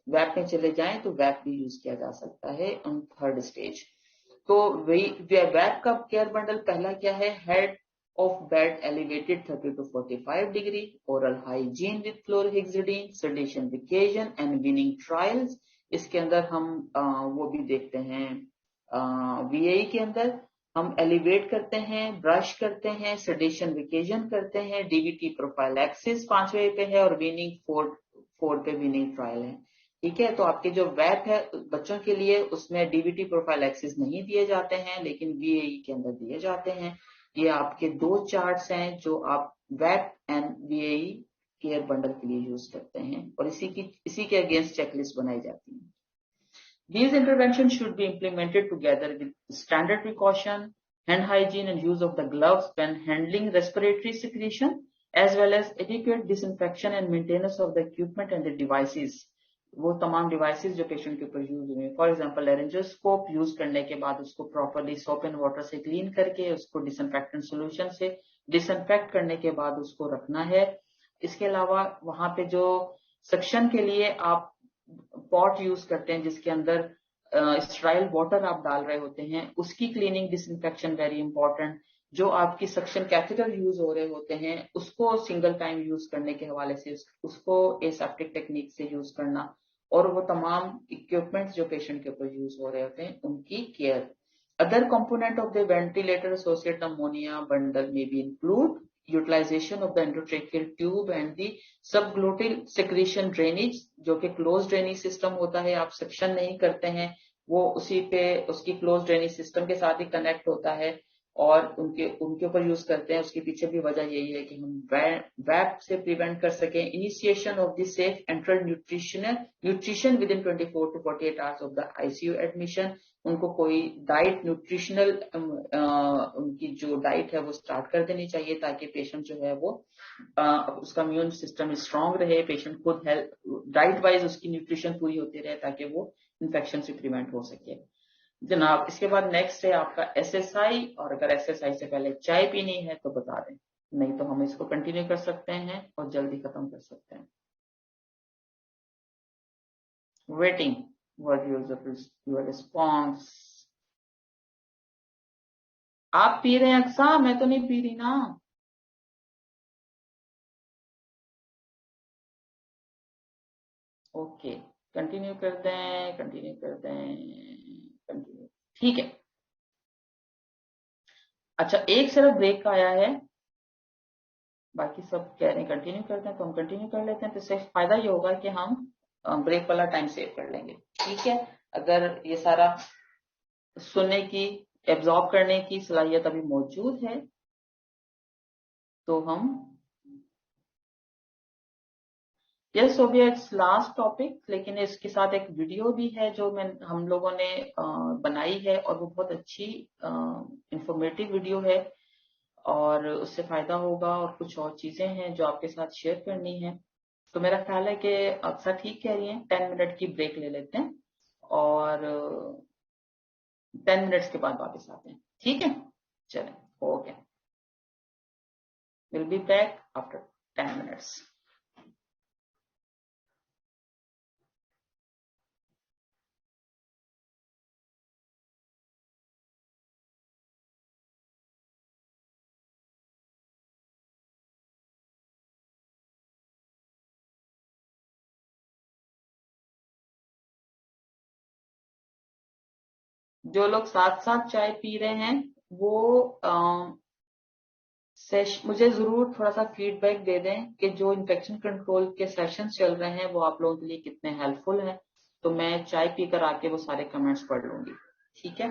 वैप में चले जाएं तो वैप भी यूज किया जा सकता है ऑन थर्ड स्टेज। तो वही वैप का केयर बंडल पहला क्या है, head of bed elevated 30 to 45 degree, oral hygiene with chlorhexidine, sedation vacation and weaning trials. इसके अंदर हम वो भी देखते हैं, वीएई के अंदर हम एलिवेट करते हैं, ब्रश करते हैं, सेडेशन वेकेशन करते हैं, डीवीटी प्रोफाइलैक्सिस 5वें पे है और वीनिंग 4 पे वीनिंग ट्रायल है। ठीक है, तो आपके जो वैप है बच्चों के लिए उसमें डीवीटी प्रोफाइलैक्सिस नहीं दिए जाते हैं, लेकिन वीएई के अंदर दिए जाते हैं। ये आपके 2 चार्ट्स हैं जो आप वैप एंड वीएई केयर बंडल के लिए यूज करते हैं और इसी के अगेंस्ट चेकलिस्ट बनाई जाती है। These interventions should be implemented together with standard precaution, hand hygiene and use of the gloves when handling respiratory secretion, as well as adequate disinfection and maintenance of the equipment and the devices. वो तमाम devices जो patient के ऊपर use हुए, for example लेरेंजोस्कोप use करने के बाद उसको प्रॉपरली सोप एंड वाटर से क्लीन करके उसको डिसइंफेक्टेंट सोल्यूशन से डिसइंफेक्ट करने के बाद उसको रखना है। इसके अलावा वहां पे जो सक्शन के लिए आप पॉट यूज करते हैं जिसके अंदर स्टराइल वाटर आप डाल रहे होते हैं उसकी क्लीनिंग डिसइंफेक्शन वेरी इंपॉर्टेंट। जो आपकी सक्शन कैथेटर यूज हो रहे होते हैं उसको सिंगल टाइम यूज करने के हवाले से उसको एसेप्टिक टेक्निक से यूज करना, और वो तमाम इक्विपमेंट्स जो पेशेंट के ऊपर यूज हो रहे होते हैं उनकी care. Other component of the ventilator associated pneumonia bundle may be include utilization of the endotracheal tube and the subglottal secretion drainage, जो कि closed drainage system होता है, आप suction नहीं करते हैं, वो उसी पे उसकी closed drainage system के साथ ही connect होता है और उनके उनके ऊपर यूज करते हैं। उसके पीछे भी वजह यही है कि हम वैप से प्रिवेंट कर सकें। Initiation of the safe enteral nutrition with in 24 to 48 hours of the ICU admission. उनको कोई डाइट न्यूट्रिशनल उनकी जो डाइट है वो स्टार्ट कर देनी चाहिए ताकि पेशेंट जो है वो उसका इम्यून सिस्टम स्ट्रांग रहे, पेशेंट खुद हेल्थ डाइट वाइज उसकी न्यूट्रिशन पूरी होती रहे ताकि वो इन्फेक्शन से प्रिवेंट हो सके। जनाब इसके बाद नेक्स्ट है आपका एसएसआई, और अगर एसएसआई से पहले चाय पीनी है तो बता दें, नहीं तो हम इसको कंटिन्यू कर सकते हैं और जल्दी खत्म कर सकते हैं। Waiting what your response. आप पी रहे हैं अक्सा, मैं तो नहीं पी रही ना। ओके कंटिन्यू कर दें, कंटिन्यू कर दें, कंटिन्यू, ठीक है। अच्छा एक सिर्फ ब्रेक का आया है, बाकी सब कह रहे हैं कंटिन्यू करते हैं तो हम कंटिन्यू कर लेते हैं। तो सिर्फ फायदा ये होगा कि हम ब्रेक वाला टाइम सेव कर लेंगे, ठीक है। अगर ये सारा सुनने की एब्जॉर्ब करने की सलाहियत अभी मौजूद है तो हम यस हो गया, इट्स लास्ट टॉपिक। लेकिन इसके साथ एक वीडियो भी है जो हम लोगों ने बनाई है और वो बहुत अच्छी इंफॉर्मेटिव वीडियो है और उससे फायदा होगा, और कुछ और चीजें हैं जो आपके साथ शेयर करनी है। तो मेरा ख्याल है कि अक्सर ठीक कह रही हैं, 10 मिनट की ब्रेक ले लेते हैं और 10 मिनट्स के बाद वापस आते हैं, ठीक है। चलें, okay, will be back after 10 minutes. जो लोग साथ साथ चाय पी रहे हैं वो मुझे जरूर थोड़ा सा फीडबैक दे दें कि जो इन्फेक्शन कंट्रोल के सेशंस चल रहे हैं वो आप लोगों के लिए कितने हेल्पफुल हैं। तो मैं चाय पीकर आके वो सारे कमेंट्स पढ़ लूंगी, ठीक है।